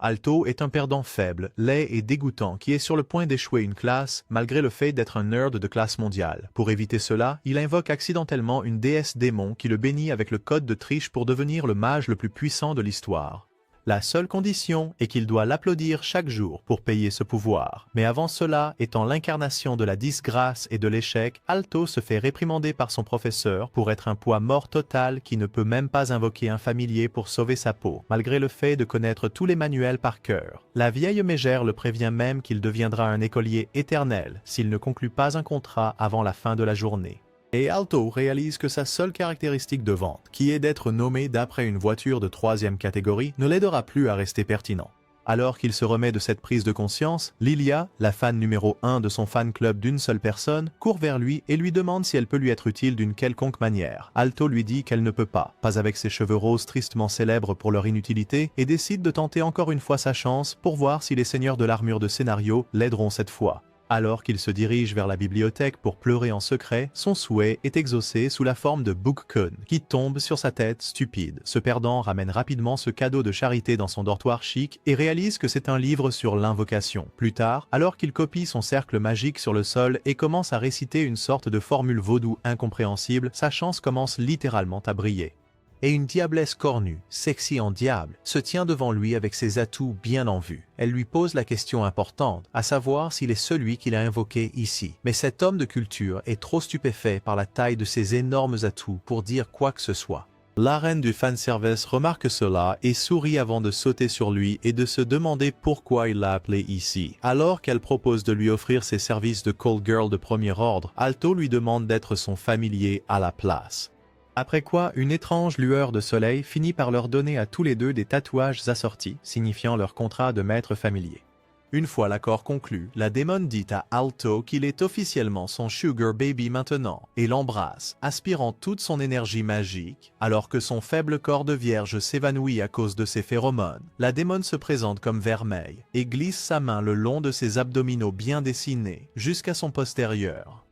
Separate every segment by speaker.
Speaker 1: Alto est un perdant faible, laid et dégoûtant qui est sur le point d'échouer une classe, malgré le fait d'être un nerd de classe mondiale. Pour éviter cela, il invoque accidentellement une déesse démon qui le bénit avec le code de triche pour devenir le mage le plus puissant de l'histoire. La seule condition est qu'il doit l'applaudir chaque jour pour payer ce pouvoir. Mais avant cela, étant l'incarnation de la disgrâce et de l'échec, Alto se fait réprimander par son professeur pour être un poids mort total qui ne peut même pas invoquer un familier pour sauver sa peau, malgré le fait de connaître tous les manuels par cœur. La vieille mégère le prévient même qu'il deviendra un écolier éternel s'il ne conclut pas un contrat avant la fin de la journée. Et Alto réalise que sa seule caractéristique de vente, qui est d'être nommé d'après une voiture de 3e catégorie, ne l'aidera plus à rester pertinent. Alors qu'il se remet de cette prise de conscience, Lilia, la fan numéro 1 de son fan club d'une seule personne, court vers lui et lui demande si elle peut lui être utile d'une quelconque manière. Alto lui dit qu'elle ne peut pas avec ses cheveux roses tristement célèbres pour leur inutilité, et décide de tenter encore une fois sa chance pour voir si les seigneurs de l'armure de scénario l'aideront cette fois. Alors qu'il se dirige vers la bibliothèque pour pleurer en secret, son souhait est exaucé sous la forme de Book-kun, qui tombe sur sa tête stupide. Ce perdant ramène rapidement ce cadeau de charité dans son dortoir chic et réalise que c'est un livre sur l'invocation. Plus tard, alors qu'il copie son cercle magique sur le sol et commence à réciter une sorte de formule vaudou incompréhensible, sa chance commence littéralement à briller. Et une diablesse cornue, sexy en diable, se tient devant lui avec ses atouts bien en vue. Elle lui pose la question importante, à savoir s'il est celui qu'il a invoqué ici. Mais cet homme de culture est trop stupéfait par la taille de ses énormes atouts pour dire quoi que ce soit. La reine du fanservice remarque cela et sourit avant de sauter sur lui et de se demander pourquoi il l'a appelé ici. Alors qu'elle propose de lui offrir ses services de call girl de premier ordre, Alto lui demande d'être son familier à la place. Après quoi, une étrange lueur de soleil finit par leur donner à tous les deux des tatouages assortis, signifiant leur contrat de maître familier. Une fois l'accord conclu, la démone dit à Alto qu'il est officiellement son sugar baby maintenant, et l'embrasse, aspirant toute son énergie magique, alors que son faible corps de vierge s'évanouit à cause de ses phéromones. La démone se présente comme vermeille, et glisse sa main le long de ses abdominaux bien dessinés, jusqu'à son postérieur.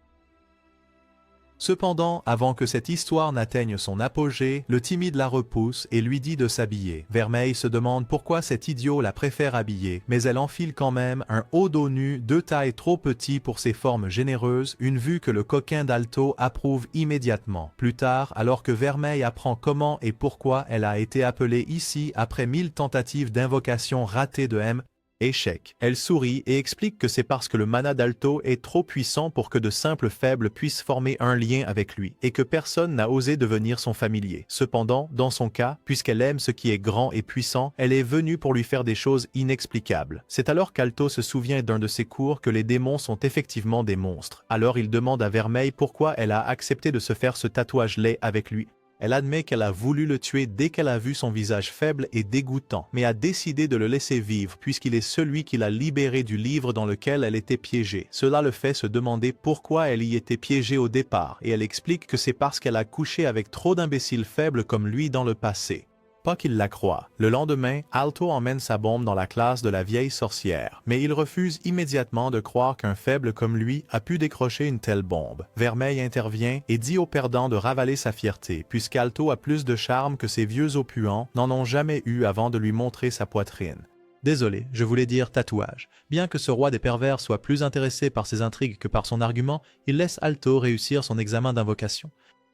Speaker 1: Cependant, avant que cette histoire n'atteigne son apogée, le timide la repousse et lui dit de s'habiller. Vermeille se demande pourquoi cet idiot la préfère habillée, mais elle enfile quand même un haut dos nu de taille trop petit pour ses formes généreuses, une vue que le coquin d'Alto approuve immédiatement. Plus tard, alors que Vermeille apprend comment et pourquoi elle a été appelée ici après 1000 tentatives d'invocation ratées de M, échec. Elle sourit et explique que c'est parce que le mana d'Alto est trop puissant pour que de simples faibles puissent former un lien avec lui, et que personne n'a osé devenir son familier. Cependant, dans son cas, puisqu'elle aime ce qui est grand et puissant, elle est venue pour lui faire des choses inexplicables. C'est alors qu'Alto se souvient d'un de ses cours que les démons sont effectivement des monstres. Alors il demande à Vermeille pourquoi elle a accepté de se faire ce tatouage laid avec lui. Elle admet qu'elle a voulu le tuer dès qu'elle a vu son visage faible et dégoûtant, mais a décidé de le laisser vivre puisqu'il est celui qui l'a libéré du livre dans lequel elle était piégée. Cela le fait se demander pourquoi elle y était piégée au départ, et elle explique que c'est parce qu'elle a couché avec trop d'imbéciles faibles comme lui dans le passé. Pas qu'il la croit. Le lendemain, Alto emmène sa bombe dans la classe de la vieille sorcière, mais il refuse immédiatement de croire qu'un faible comme lui a pu décrocher une telle bombe. Vermeille intervient et dit au perdant de ravaler sa fierté, puisqu'Alto a plus de charme que ces vieux oppuants n'en ont jamais eu avant de lui montrer sa poitrine. Désolé, je voulais dire tatouage. Bien que ce roi des pervers soit plus intéressé par ses intrigues que par son argument, il laisse Alto réussir son examen d'invocation.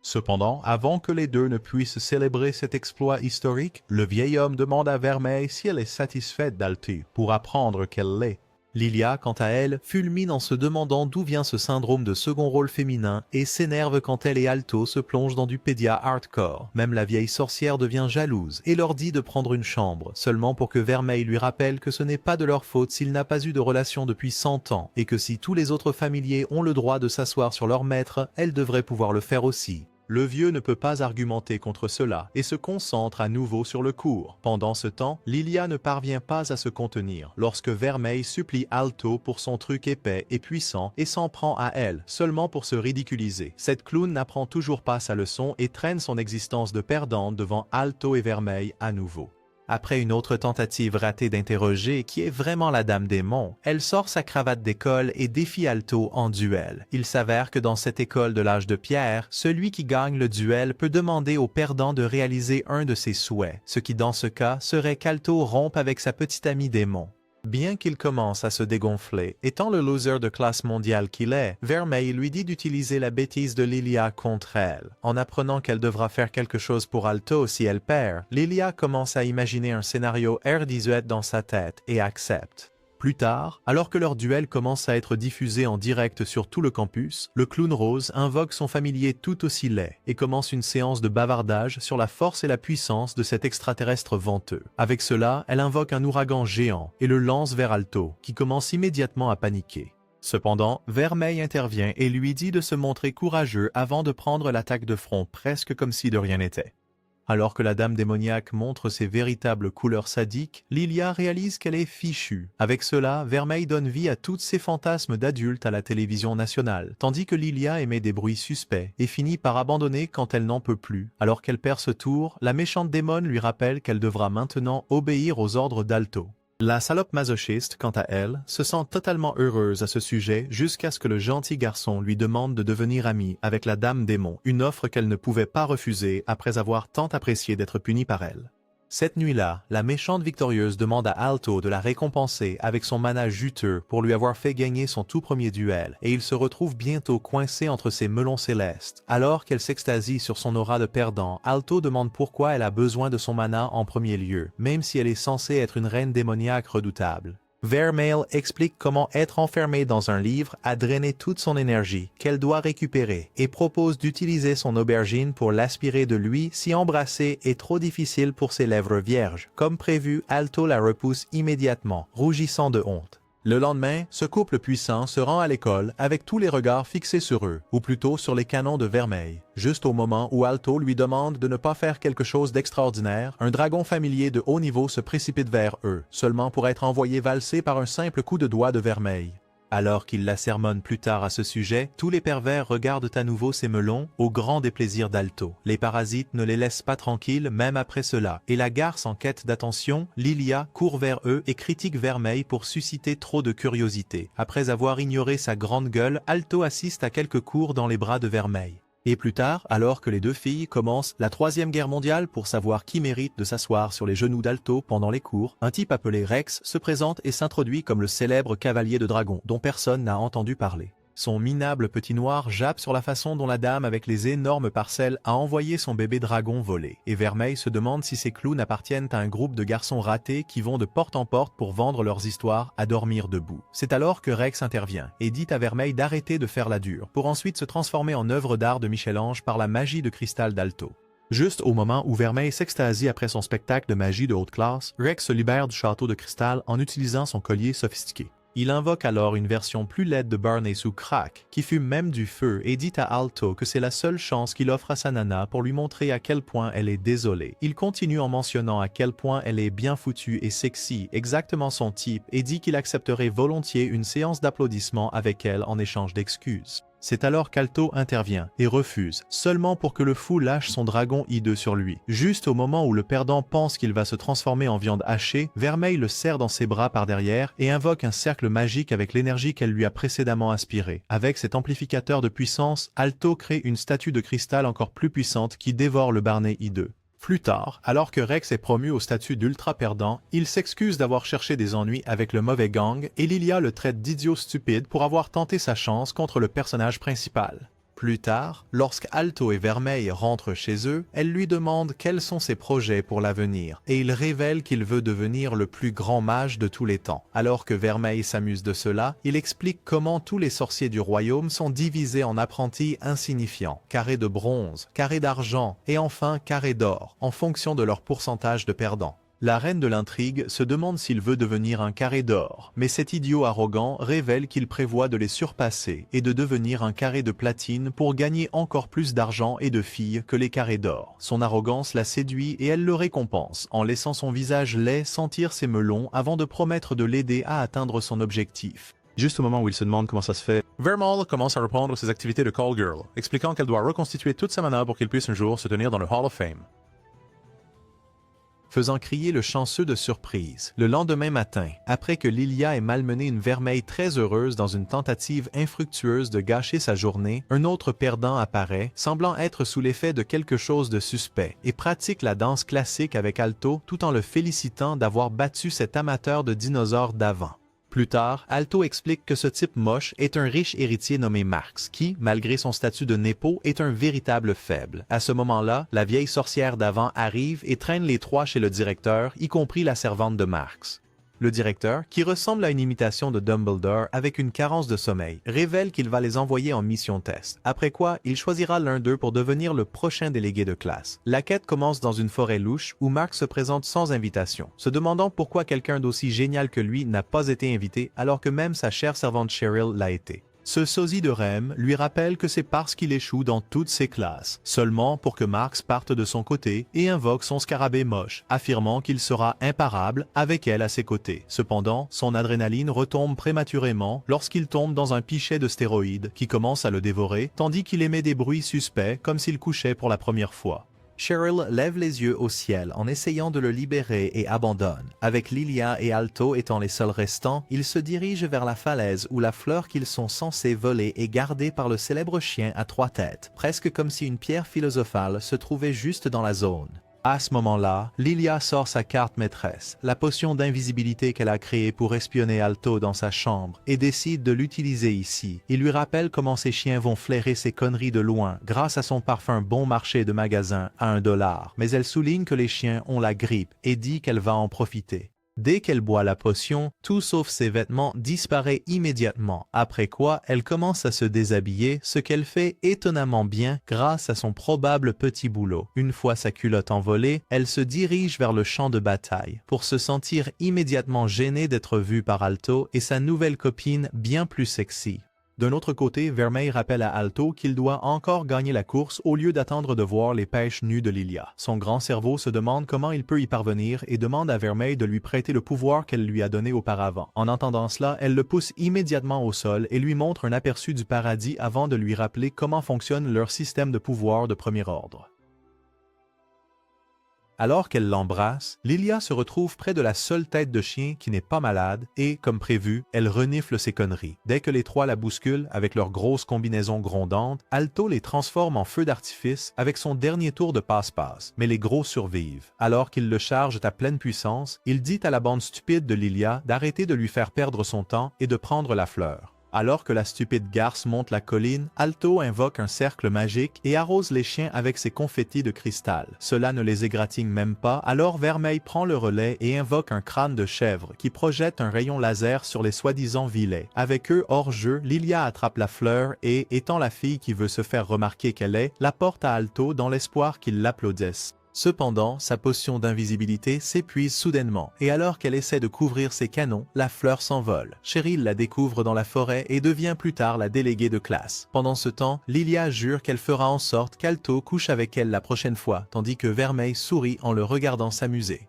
Speaker 1: Cependant, avant que les deux ne puissent célébrer cet exploit historique, le vieil homme demande à Vermeille si elle est satisfaite d'Alto pour apprendre qu'elle l'est. Lilia, quant à elle, fulmine en se demandant d'où vient ce syndrome de second rôle féminin et s'énerve quand elle et Alto se plongent dans du pédia hardcore. Même la vieille sorcière devient jalouse et leur dit de prendre une chambre, seulement pour que Vermeille lui rappelle que ce n'est pas de leur faute s'il n'a pas eu de relation depuis 100 ans et que si tous les autres familiers ont le droit de s'asseoir sur leur maître, elle devrait pouvoir le faire aussi. Le vieux ne peut pas argumenter contre cela et se concentre à nouveau sur le cours. Pendant ce temps, Lilia ne parvient pas à se contenir lorsque Vermeille supplie Alto pour son truc épais et puissant et s'en prend à elle, seulement pour se ridiculiser. Cette clown n'apprend toujours pas sa leçon et traîne son existence de perdante devant Alto et Vermeille à nouveau. Après une autre tentative ratée d'interroger qui est vraiment la Dame Démon, elle sort sa cravate d'école et défie Alto en duel. Il s'avère que dans cette école de l'âge de pierre, celui qui gagne le duel peut demander au perdant de réaliser un de ses souhaits, ce qui dans ce cas serait qu'Alto rompe avec sa petite amie Démon. Bien qu'il commence à se dégonfler, étant le loser de classe mondiale qu'il est, Vermeil lui dit d'utiliser la bêtise de Lilia contre elle. En apprenant qu'elle devra faire quelque chose pour Alto si elle perd, Lilia commence à imaginer un scénario R18 dans sa tête et accepte. Plus tard, alors que leur duel commence à être diffusé en direct sur tout le campus, le clown rose invoque son familier tout aussi laid et commence une séance de bavardage sur la force et la puissance de cet extraterrestre venteux. Avec cela, elle invoque un ouragan géant et le lance vers Alto, qui commence immédiatement à paniquer. Cependant, Vermeil intervient et lui dit de se montrer courageux avant de prendre l'attaque de front presque comme si de rien n'était. Alors que la dame démoniaque montre ses véritables couleurs sadiques, Lilia réalise qu'elle est fichue. Avec cela, Vermeil donne vie à tous ses fantasmes d'adulte à la télévision nationale, tandis que Lilia émet des bruits suspects et finit par abandonner quand elle n'en peut plus. Alors qu'elle perd ce tour, la méchante démone lui rappelle qu'elle devra maintenant obéir aux ordres d'Alto. La salope masochiste, quant à elle, se sent totalement heureuse à ce sujet jusqu'à ce que le gentil garçon lui demande de devenir ami avec la dame démon, une offre qu'elle ne pouvait pas refuser après avoir tant apprécié d'être punie par elle. Cette nuit-là, la méchante victorieuse demande à Alto de la récompenser avec son mana juteux pour lui avoir fait gagner son tout premier duel, et il se retrouve bientôt coincé entre ses melons célestes. Alors qu'elle s'extasie sur son aura de perdant, Alto demande pourquoi elle a besoin de son mana en premier lieu, même si elle est censée être une reine démoniaque redoutable. Vermeil explique comment être enfermé dans un livre a drainé toute son énergie, qu'elle doit récupérer, et propose d'utiliser son aubergine pour l'aspirer de lui si embrasser est trop difficile pour ses lèvres vierges. Comme prévu, Alto la repousse immédiatement, rougissant de honte. Le lendemain, ce couple puissant se rend à l'école avec tous les regards fixés sur eux, ou plutôt sur les canons de Vermeil. Juste au moment où Alto lui demande de ne pas faire quelque chose d'extraordinaire, un dragon familier de haut niveau se précipite vers eux, seulement pour être envoyé valser par un simple coup de doigt de Vermeil. Alors qu'il la sermonne plus tard à ce sujet, tous les pervers regardent à nouveau ces melons, au grand déplaisir d'Alto. Les parasites ne les laissent pas tranquilles même après cela, et la garce en quête d'attention, Lilia, court vers eux et critique Vermeil pour susciter trop de curiosité. Après avoir ignoré sa grande gueule, Alto assiste à quelques cours dans les bras de Vermeil. Et plus tard, alors que les deux filles commencent la Troisième Guerre mondiale pour savoir qui mérite de s'asseoir sur les genoux d'Alto pendant les cours, un type appelé Rex se présente et s'introduit comme le célèbre cavalier de dragon dont personne n'a entendu parler. Son minable petit noir jappe sur la façon dont la dame avec les énormes parcelles a envoyé son bébé dragon voler, et Vermeil se demande si ces clowns appartiennent à un groupe de garçons ratés qui vont de porte en porte pour vendre leurs histoires à dormir debout. C'est alors que Rex intervient et dit à Vermeil d'arrêter de faire la dure, pour ensuite se transformer en œuvre d'art de Michel-Ange par la magie de cristal d'Alto. Juste au moment où Vermeil s'extasie après son spectacle de magie de haute classe, Rex se libère du château de cristal en utilisant son collier sophistiqué. Il invoque alors une version plus laide de Barney sous crack, qui fume même du feu et dit à Alto que c'est la seule chance qu'il offre à sa nana pour lui montrer à quel point elle est désolée. Il continue en mentionnant à quel point elle est bien foutue et sexy, exactement son type, et dit qu'il accepterait volontiers une séance d'applaudissements avec elle en échange d'excuses. C'est alors qu'Alto intervient et refuse, seulement pour que le fou lâche son dragon hideux sur lui. Juste au moment où le perdant pense qu'il va se transformer en viande hachée, Vermeil le serre dans ses bras par derrière et invoque un cercle magique avec l'énergie qu'elle lui a précédemment aspirée. Avec cet amplificateur de puissance, Alto crée une statue de cristal encore plus puissante qui dévore le Barney hideux. Plus tard, alors que Rex est promu au statut d'ultra perdant, il s'excuse d'avoir cherché des ennuis avec le mauvais gang et Lilia le traite d'idiot stupide pour avoir tenté sa chance contre le personnage principal. Plus tard, lorsque Alto et Vermeil rentrent chez eux, elle lui demande quels sont ses projets pour l'avenir et il révèle qu'il veut devenir le plus grand mage de tous les temps. Alors que Vermeil s'amuse de cela, il explique comment tous les sorciers du royaume sont divisés en apprentis insignifiants, carrés de bronze, carrés d'argent et enfin carrés d'or, en fonction de leur pourcentage de perdants. La reine de l'intrigue se demande s'il veut devenir un carré d'or, mais cet idiot arrogant révèle qu'il prévoit de les surpasser et de devenir un carré de platine pour gagner encore plus d'argent et de filles que les carrés d'or. Son arrogance la séduit et elle le récompense en laissant son visage laid sentir ses melons avant de promettre de l'aider à atteindre son objectif. Juste au moment où il se demande comment ça se fait, Vermeil commence à reprendre ses activités de call girl, expliquant qu'elle doit reconstituer toute sa mana pour qu'il puisse un jour se tenir dans le Hall of Fame. faisant crier le chanceux de surprise. Le lendemain matin, après que Lilia ait malmené une Vermeille très heureuse dans une tentative infructueuse de gâcher sa journée, un autre perdant apparaît, semblant être sous l'effet de quelque chose de suspect, et pratique la danse classique avec Alto tout en le félicitant d'avoir battu cet amateur de dinosaures d'avant. Plus tard, Alto explique que ce type moche est un riche héritier nommé Marx, qui, malgré son statut de népo, est un véritable faible. À ce moment-là, la vieille sorcière d'avant arrive et traîne les trois chez le directeur, y compris la servante de Marx. Le directeur, qui ressemble à une imitation de Dumbledore avec une carence de sommeil, révèle qu'il va les envoyer en mission test, après quoi il choisira l'un d'eux pour devenir le prochain délégué de classe. La quête commence dans une forêt louche où Marx se présente sans invitation, se demandant pourquoi quelqu'un d'aussi génial que lui n'a pas été invité alors que même sa chère servante Cheryl l'a été. Ce sosie de Rem lui rappelle que c'est parce qu'il échoue dans toutes ses classes, seulement pour que Marx parte de son côté et invoque son scarabée moche, affirmant qu'il sera imparable avec elle à ses côtés. Cependant, son adrénaline retombe prématurément lorsqu'il tombe dans un pichet de stéroïdes qui commence à le dévorer, tandis qu'il émet des bruits suspects comme s'il couchait pour la première fois. Cheryl lève les yeux au ciel en essayant de le libérer et abandonne. Avec Lilia et Alto étant les seuls restants, ils se dirigent vers la falaise où la fleur qu'ils sont censés voler est gardée par le célèbre chien à trois têtes, presque comme si une pierre philosophale se trouvait juste dans la zone. À ce moment-là, Lilia sort sa carte maîtresse, la potion d'invisibilité qu'elle a créée pour espionner Alto dans sa chambre, et décide de l'utiliser ici. Il lui rappelle comment ses chiens vont flairer ses conneries de loin grâce à son parfum bon marché de magasin à $1, mais elle souligne que les chiens ont la grippe et dit qu'elle va en profiter. Dès qu'elle boit la potion, tout sauf ses vêtements disparaît immédiatement, après quoi elle commence à se déshabiller, ce qu'elle fait étonnamment bien grâce à son probable petit boulot. Une fois sa culotte envolée, elle se dirige vers le champ de bataille, pour se sentir immédiatement gênée d'être vue par Alto et sa nouvelle copine bien plus sexy. D'un autre côté, Vermeille rappelle à Alto qu'il doit encore gagner la course au lieu d'attendre de voir les pêches nues de Lilia. Son grand cerveau se demande comment il peut y parvenir et demande à Vermeille de lui prêter le pouvoir qu'elle lui a donné auparavant. En entendant cela, elle le pousse immédiatement au sol et lui montre un aperçu du paradis avant de lui rappeler comment fonctionne leur système de pouvoir de premier ordre. Alors qu'elle l'embrasse, Lilia se retrouve près de la seule tête de chien qui n'est pas malade et, comme prévu, elle renifle ses conneries. Dès que les trois la bousculent avec leurs grosses combinaisons grondantes, Alto les transforme en feu d'artifice avec son dernier tour de passe-passe, mais les gros survivent. Alors qu'il le charge à pleine puissance, il dit à la bande stupide de Lilia d'arrêter de lui faire perdre son temps et de prendre la fleur. Alors que la stupide garce monte la colline, Alto invoque un cercle magique et arrose les chiens avec ses confettis de cristal. Cela ne les égratigne même pas, alors Vermeille prend le relais et invoque un crâne de chèvre qui projette un rayon laser sur les soi-disant vilets. Avec eux hors jeu, Lilia attrape la fleur et, étant la fille qui veut se faire remarquer qu'elle est, la porte à Alto dans l'espoir qu'il l'applaudisse. Cependant, sa potion d'invisibilité s'épuise soudainement, et alors qu'elle essaie de couvrir ses canons, la fleur s'envole. Cheryl la découvre dans la forêt et devient plus tard la déléguée de classe. Pendant ce temps, Lilia jure qu'elle fera en sorte qu'Alto couche avec elle la prochaine fois, tandis que Vermeille sourit en le regardant s'amuser.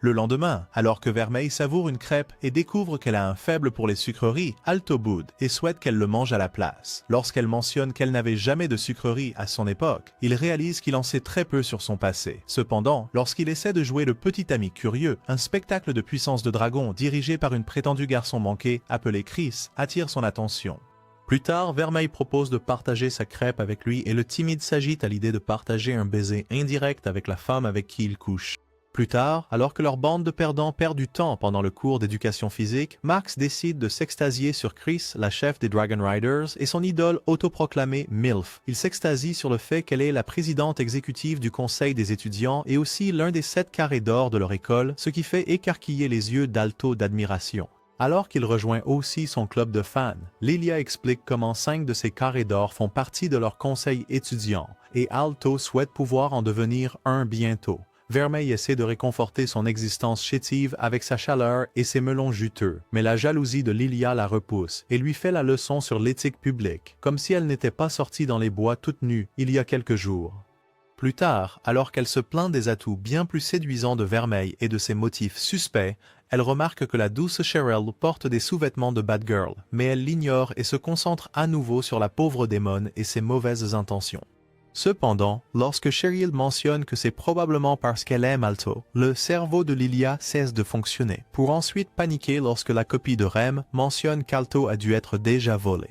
Speaker 1: Le lendemain, alors que Vermeille savoure une crêpe et découvre qu'elle a un faible pour les sucreries, Alto boude et souhaite qu'elle le mange à la place. Lorsqu'elle mentionne qu'elle n'avait jamais de sucreries à son époque, il réalise qu'il en sait très peu sur son passé. Cependant, lorsqu'il essaie de jouer le petit ami curieux, un spectacle de puissance de dragon dirigé par une prétendue garçon manqué appelée Chris attire son attention. Plus tard, Vermeille propose de partager sa crêpe avec lui et le timide s'agite à l'idée de partager un baiser indirect avec la femme avec qui il couche. Plus tard, alors que leur bande de perdants perd du temps pendant le cours d'éducation physique, Max décide de s'extasier sur Chris, la chef des Dragon Riders, et son idole autoproclamée MILF. Il s'extasie sur le fait qu'elle est la présidente exécutive du conseil des étudiants et aussi l'un des 7 carrés d'or de leur école, ce qui fait écarquiller les yeux d'Alto d'admiration. Alors qu'il rejoint aussi son club de fans, Lilia explique comment 5 de ces carrés d'or font partie de leur conseil étudiant, et Alto souhaite pouvoir en devenir un bientôt. Vermeille essaie de réconforter son existence chétive avec sa chaleur et ses melons juteux, mais la jalousie de Lilia la repousse et lui fait la leçon sur l'éthique publique, comme si elle n'était pas sortie dans les bois toute nue il y a quelques jours. Plus tard, alors qu'elle se plaint des atouts bien plus séduisants de Vermeille et de ses motifs suspects, elle remarque que la douce Cheryl porte des sous-vêtements de bad girl, mais elle l'ignore et se concentre à nouveau sur la pauvre démone et ses mauvaises intentions. Cependant, lorsque Cheryl mentionne que c'est probablement parce qu'elle aime Alto, le cerveau de Lilia cesse de fonctionner, pour ensuite paniquer lorsque la copie de Rem mentionne qu'Alto a dû être déjà volé.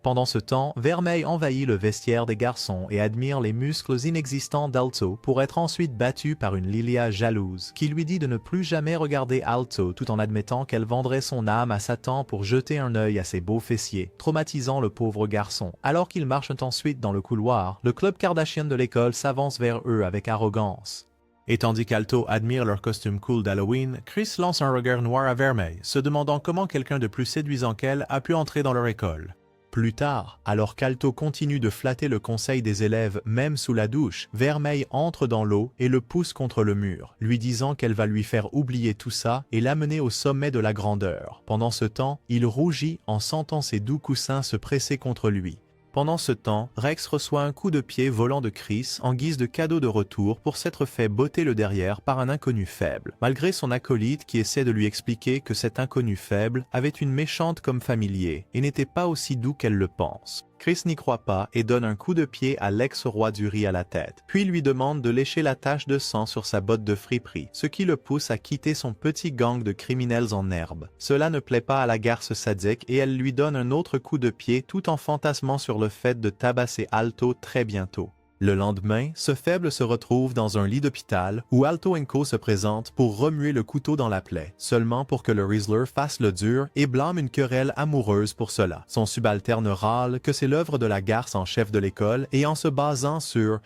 Speaker 1: Pendant ce temps, Vermeil envahit le vestiaire des garçons et admire les muscles inexistants d'Alto pour être ensuite battu par une Lilia jalouse, qui lui dit de ne plus jamais regarder Alto tout en admettant qu'elle vendrait son âme à Satan pour jeter un œil à ses beaux fessiers, traumatisant le pauvre garçon. Alors qu'ils marchent ensuite dans le couloir, le club Kardashian de l'école s'avance vers eux avec arrogance. Et tandis qu'Alto admire leur costume cool d'Halloween, Chris lance un regard noir à Vermeil, se demandant comment quelqu'un de plus séduisant qu'elle a pu entrer dans leur école. Plus tard, alors qu'Alto continue de flatter le conseil des élèves même sous la douche, Vermeil entre dans l'eau et le pousse contre le mur, lui disant qu'elle va lui faire oublier tout ça et l'amener au sommet de la grandeur. Pendant ce temps, il rougit en sentant ses doux coussins se presser contre lui. Pendant ce temps, Rex reçoit un coup de pied volant de Chris en guise de cadeau de retour pour s'être fait botter le derrière par un inconnu faible, malgré son acolyte qui essaie de lui expliquer que cet inconnu faible avait une méchante comme familier et n'était pas aussi doux qu'elle le pense. Chris n'y croit pas et donne un coup de pied à l'ex-roi du riz à la tête, puis lui demande de lécher la tache de sang sur sa botte de friperie, ce qui le pousse à quitter son petit gang de criminels en herbe. Cela ne plaît pas à la garce sadique et elle lui donne un autre coup de pied tout en fantasmant sur le fait de tabasser Alto très bientôt. Le lendemain, ce faible se retrouve dans un lit d'hôpital où Alto & se présente pour remuer le couteau dans la plaie, seulement pour que le Rizzler fasse le dur et blâme une querelle amoureuse pour cela. Son subalterne râle que c'est l'œuvre de la garce en chef de l'école et en se basant sur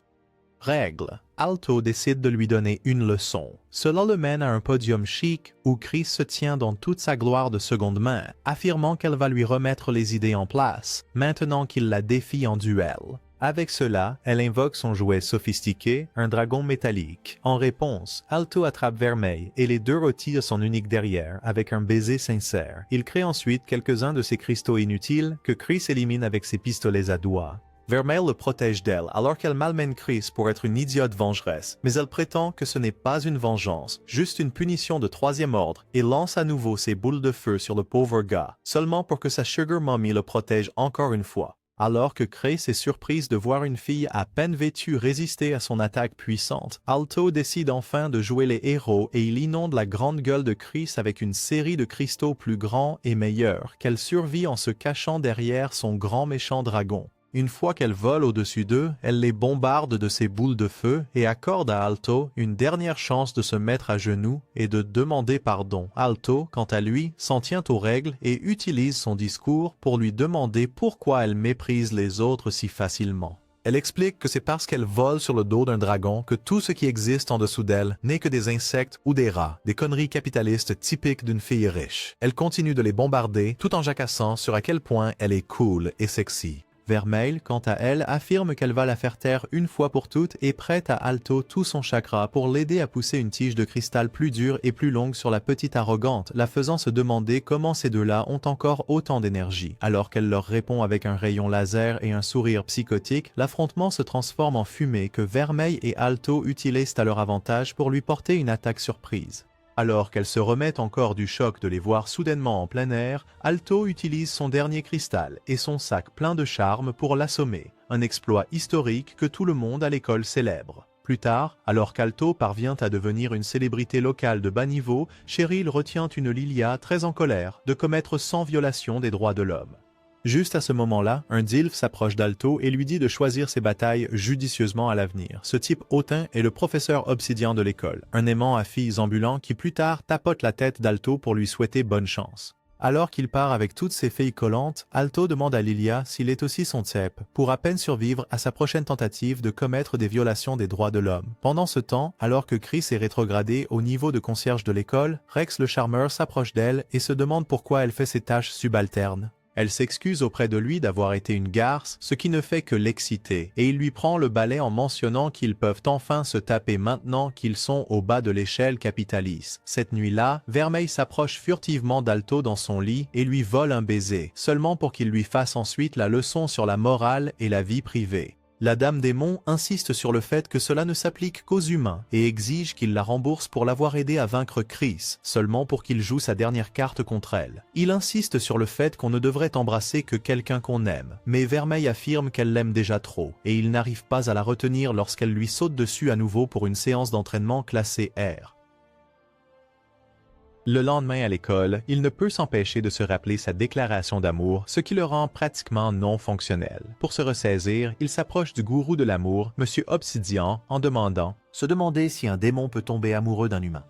Speaker 1: règles, Alto décide de lui donner une leçon. Cela le mène à un podium chic où Chris se tient dans toute sa gloire de seconde main, affirmant qu'elle va lui remettre les idées en place, maintenant qu'il la défie en duel. Avec cela, elle invoque son jouet sophistiqué, un dragon métallique. En réponse, Alto attrape Vermeil et les deux retirent son unique derrière avec un baiser sincère. Il crée ensuite quelques-uns de ces cristaux inutiles que Chris élimine avec ses pistolets à doigts. Vermeil le protège d'elle alors qu'elle malmène Chris pour être une idiote vengeresse, mais elle prétend que ce n'est pas une vengeance, juste une punition de troisième ordre et lance à nouveau ses boules de feu sur le pauvre gars, seulement pour que sa sugar mommy le protège encore une fois. Alors que Chris est surprise de voir une fille à peine vêtue résister à son attaque puissante, Alto décide enfin de jouer les héros et il inonde la grande gueule de Chris avec une série de cristaux plus grands et meilleurs qu'elle survit en se cachant derrière son grand méchant dragon. Une fois qu'elle vole au-dessus d'eux, elle les bombarde de ses boules de feu et accorde à Alto une dernière chance de se mettre à genoux et de demander pardon. Alto, quant à lui, s'en tient aux règles et utilise son discours pour lui demander pourquoi elle méprise les autres si facilement. Elle explique que c'est parce qu'elle vole sur le dos d'un dragon que tout ce qui existe en dessous d'elle n'est que des insectes ou des rats, des conneries capitalistes typiques d'une fille riche. Elle continue de les bombarder tout en jacassant sur à quel point elle est cool et sexy. Vermeil, quant à elle, affirme qu'elle va la faire taire une fois pour toutes et prête à Alto tout son chakra pour l'aider à pousser une tige de cristal plus dure et plus longue sur la petite arrogante, la faisant se demander comment ces deux-là ont encore autant d'énergie. Alors qu'elle leur répond avec un rayon laser et un sourire psychotique, l'affrontement se transforme en fumée que Vermeil et Alto utilisent à leur avantage pour lui porter une attaque surprise. Alors qu'elle se remet encore du choc de les voir soudainement en plein air, Alto utilise son dernier cristal et son sac plein de charme pour l'assommer, un exploit historique que tout le monde à l'école célèbre. Plus tard, alors qu'Alto parvient à devenir une célébrité locale de bas niveau, Cheryl retient une Lilia très en colère de commettre 100 violations des droits de l'homme. Juste à ce moment-là, un Dilf s'approche d'Alto et lui dit de choisir ses batailles judicieusement à l'avenir. Ce type hautain est le professeur obsidian de l'école, un aimant à filles ambulant qui plus tard tapote la tête d'Alto pour lui souhaiter bonne chance. Alors qu'il part avec toutes ses filles collantes, Alto demande à Lilia s'il est aussi son type, pour à peine survivre à sa prochaine tentative de commettre des violations des droits de l'homme. Pendant ce temps, alors que Chris est rétrogradé au niveau de concierge de l'école, Rex le charmeur s'approche d'elle et se demande pourquoi elle fait ses tâches subalternes. Elle s'excuse auprès de lui d'avoir été une garce, ce qui ne fait que l'exciter, et il lui prend le balai en mentionnant qu'ils peuvent enfin se taper maintenant qu'ils sont au bas de l'échelle capitaliste. Cette nuit-là, Vermeil s'approche furtivement d'Alto dans son lit et lui vole un baiser, seulement pour qu'il lui fasse ensuite la leçon sur la morale et la vie privée. La Dame Démon insiste sur le fait que cela ne s'applique qu'aux humains et exige qu'il la rembourse pour l'avoir aidé à vaincre Chris, seulement pour qu'il joue sa dernière carte contre elle. Il insiste sur le fait qu'on ne devrait embrasser que quelqu'un qu'on aime, mais Vermeil affirme qu'elle l'aime déjà trop, et il n'arrive pas à la retenir lorsqu'elle lui saute dessus à nouveau pour une séance d'entraînement classée R. Le lendemain à l'école, il ne peut s'empêcher de se rappeler sa déclaration d'amour, ce qui le rend pratiquement non fonctionnel. Pour se ressaisir, il s'approche du gourou de l'amour, M. Obsidian, en demandant « Se demander si un démon peut tomber amoureux d'un humain ».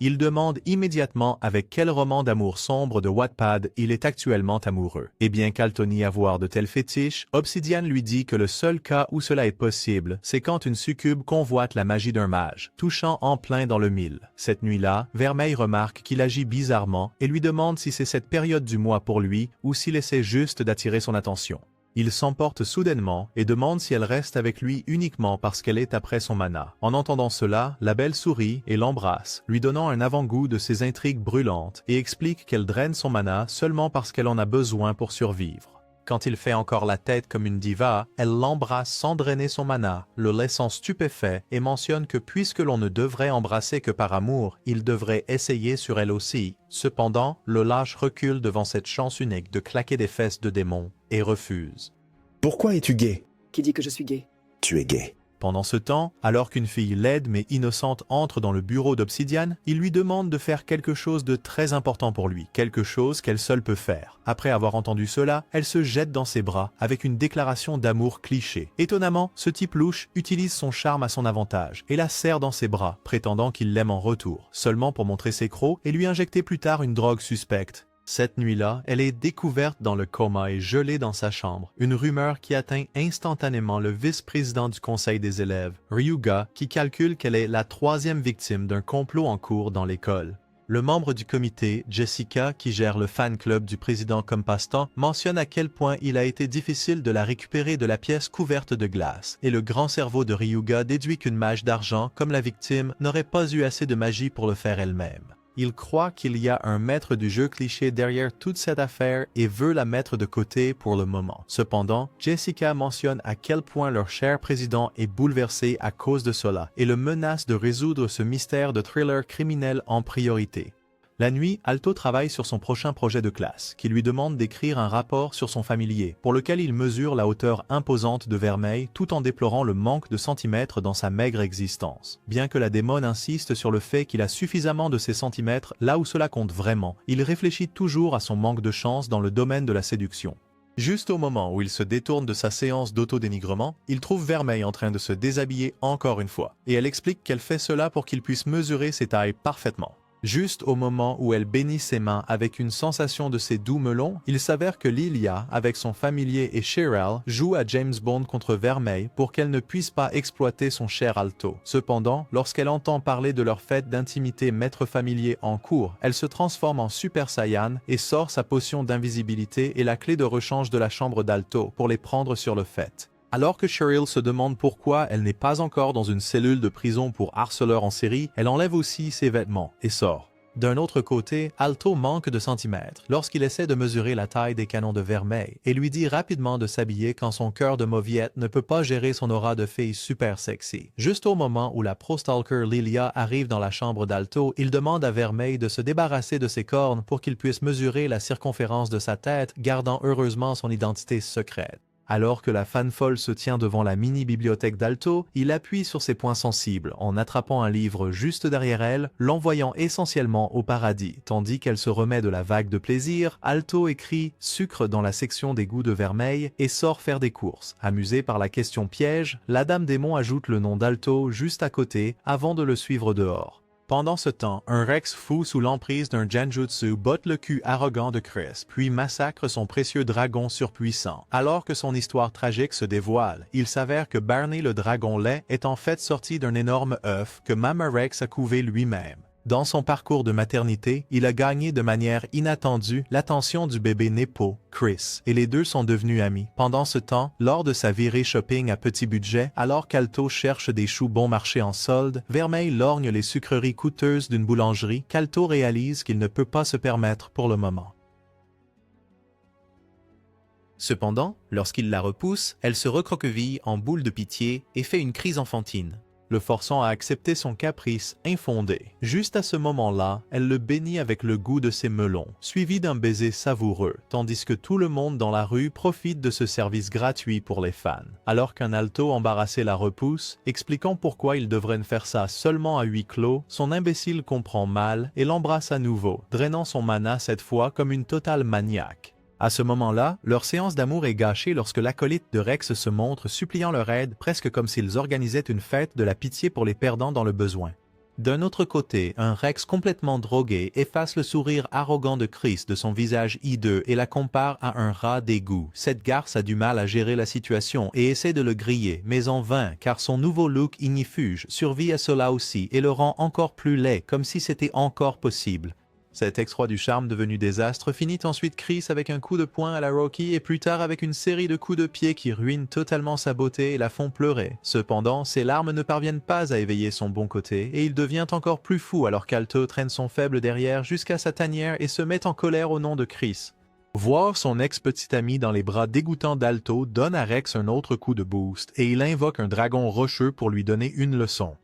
Speaker 1: Il demande immédiatement avec quel roman d'amour sombre de Wattpad il est actuellement amoureux. Et bien qu'Alto nie avoir de tels fétiches, Obsidian lui dit que le seul cas où cela est possible, c'est quand une succube convoite la magie d'un mage, touchant en plein dans le mille. Cette nuit-là, Vermeil remarque qu'il agit bizarrement et lui demande si c'est cette période du mois pour lui ou s'il essaie juste d'attirer son attention. Il s'emporte soudainement et demande si elle reste avec lui uniquement parce qu'elle est après son mana. En entendant cela, la belle sourit et l'embrasse, lui donnant un avant-goût de ses intrigues brûlantes et explique qu'elle draine son mana seulement parce qu'elle en a besoin pour survivre. Quand il fait encore la tête comme une diva, elle l'embrasse sans drainer son mana, le laissant stupéfait et mentionne que puisque l'on ne devrait embrasser que par amour, il devrait essayer sur elle aussi. Cependant, le lâche recule devant cette chance unique de claquer des fesses de démon et refuse.
Speaker 2: Pourquoi es-tu gay?
Speaker 3: Qui dit que je suis gay?
Speaker 2: Tu es gay.
Speaker 1: Pendant ce temps, alors qu'une fille laide mais innocente entre dans le bureau d'Obsidian, il lui demande de faire quelque chose de très important pour lui, quelque chose qu'elle seule peut faire. Après avoir entendu cela, elle se jette dans ses bras avec une déclaration d'amour cliché. Étonnamment, ce type louche utilise son charme à son avantage et la serre dans ses bras, prétendant qu'il l'aime en retour, seulement pour montrer ses crocs et lui injecter plus tard une drogue suspecte. Cette nuit-là, elle est découverte dans le coma et gelée dans sa chambre, une rumeur qui atteint instantanément le vice-président du conseil des élèves, Ryuga, qui calcule qu'elle est la 3e victime d'un complot en cours dans l'école. Le membre du comité, Jessica, qui gère le fan club du président comme passe-temps, mentionne à quel point il a été difficile de la récupérer de la pièce couverte de glace, et le grand cerveau de Ryuga déduit qu'une mage d'argent, comme la victime, n'aurait pas eu assez de magie pour le faire elle-même. Il croit qu'il y a un maître du jeu cliché derrière toute cette affaire et veut la mettre de côté pour le moment. Cependant, Jessica mentionne à quel point leur cher président est bouleversé à cause de cela et le menace de résoudre ce mystère de thriller criminel en priorité. La nuit, Alto travaille sur son prochain projet de classe, qui lui demande d'écrire un rapport sur son familier, pour lequel il mesure la hauteur imposante de Vermeil tout en déplorant le manque de centimètres dans sa maigre existence. Bien que la démone insiste sur le fait qu'il a suffisamment de ces centimètres là où cela compte vraiment, il réfléchit toujours à son manque de chance dans le domaine de la séduction. Juste au moment où il se détourne de sa séance d'autodénigrement, il trouve Vermeil en train de se déshabiller encore une fois, et elle explique qu'elle fait cela pour qu'il puisse mesurer ses tailles parfaitement. Juste au moment où elle bénit ses mains avec une sensation de ses doux melons, il s'avère que Lilia, avec son familier et Cheryl, joue à James Bond contre Vermeil pour qu'elle ne puisse pas exploiter son cher Alto. Cependant, lorsqu'elle entend parler de leur fête d'intimité maître familier en cours, elle se transforme en Super Saiyan et sort sa potion d'invisibilité et la clé de rechange de la chambre d'Alto pour les prendre sur le fait. Alors que Cheryl se demande pourquoi elle n'est pas encore dans une cellule de prison pour harceleur en série, elle enlève aussi ses vêtements et sort. D'un autre côté, Alto manque de centimètres lorsqu'il essaie de mesurer la taille des canons de Vermeil et lui dit rapidement de s'habiller quand son cœur de mauviette ne peut pas gérer son aura de fille super sexy. Juste au moment où la pro-stalker Lilia arrive dans la chambre d'Alto, il demande à Vermeil de se débarrasser de ses cornes pour qu'il puisse mesurer la circonférence de sa tête, gardant heureusement son identité secrète. Alors que la fan folle se tient devant la mini-bibliothèque d'Alto, il appuie sur ses points sensibles en attrapant un livre juste derrière elle, l'envoyant essentiellement au paradis. Tandis qu'elle se remet de la vague de plaisir, Alto écrit « sucre » dans la section des goûts de Vermeil et sort faire des courses. Amusée par la question piège, la Dame Démon ajoute le nom d'Alto juste à côté avant de le suivre dehors. Pendant ce temps, un Rex fou sous l'emprise d'un Genjutsu botte le cul arrogant de Chris, puis massacre son précieux dragon surpuissant. Alors que son histoire tragique se dévoile, il s'avère que Barney le dragon laid est en fait sorti d'un énorme œuf que Mama Rex a couvé lui-même. Dans son parcours de maternité, il a gagné de manière inattendue l'attention du bébé Nepo, Chris, et les deux sont devenus amis. Pendant ce temps, lors de sa virée shopping à petit budget, alors qu'Alto cherche des choux bon marché en solde, Vermeil lorgne les sucreries coûteuses d'une boulangerie qu'Alto réalise qu'il ne peut pas se permettre pour le moment. Cependant, lorsqu'il la repousse, elle se recroqueville en boule de pitié et fait une crise enfantine, le forçant à accepter son caprice infondé. Juste à ce moment-là, elle le bénit avec le goût de ses melons, suivi d'un baiser savoureux, tandis que tout le monde dans la rue profite de ce service gratuit pour les fans. Alors qu'un alto embarrassé la repousse, expliquant pourquoi il devrait ne faire ça seulement à huis clos, son imbécile comprend mal et l'embrasse à nouveau, drainant son mana cette fois comme une totale maniaque. À ce moment-là, leur séance d'amour est gâchée lorsque l'acolyte de Rex se montre suppliant leur aide presque comme s'ils organisaient une fête de la pitié pour les perdants dans le besoin. D'un autre côté, un Rex complètement drogué efface le sourire arrogant de Chris de son visage hideux et la compare à un rat d'égout. Cette garce a du mal à gérer la situation et essaie de le griller, mais en vain car son nouveau look ignifuge survit à cela aussi et le rend encore plus laid comme si c'était encore possible. Cet ex-roi du charme devenu désastre finit ensuite Chris avec un coup de poing à la Rocky et plus tard avec une série de coups de pied qui ruinent totalement sa beauté et la font pleurer. Cependant, ses larmes ne parviennent pas à éveiller son bon côté et il devient encore plus fou alors qu'Alto traîne son faible derrière jusqu'à sa tanière et se met en colère au nom de Chris. Voir son ex-petit ami dans les bras dégoûtants d'Alto donne à Rex un autre coup de boost et il invoque un dragon rocheux pour lui donner une leçon.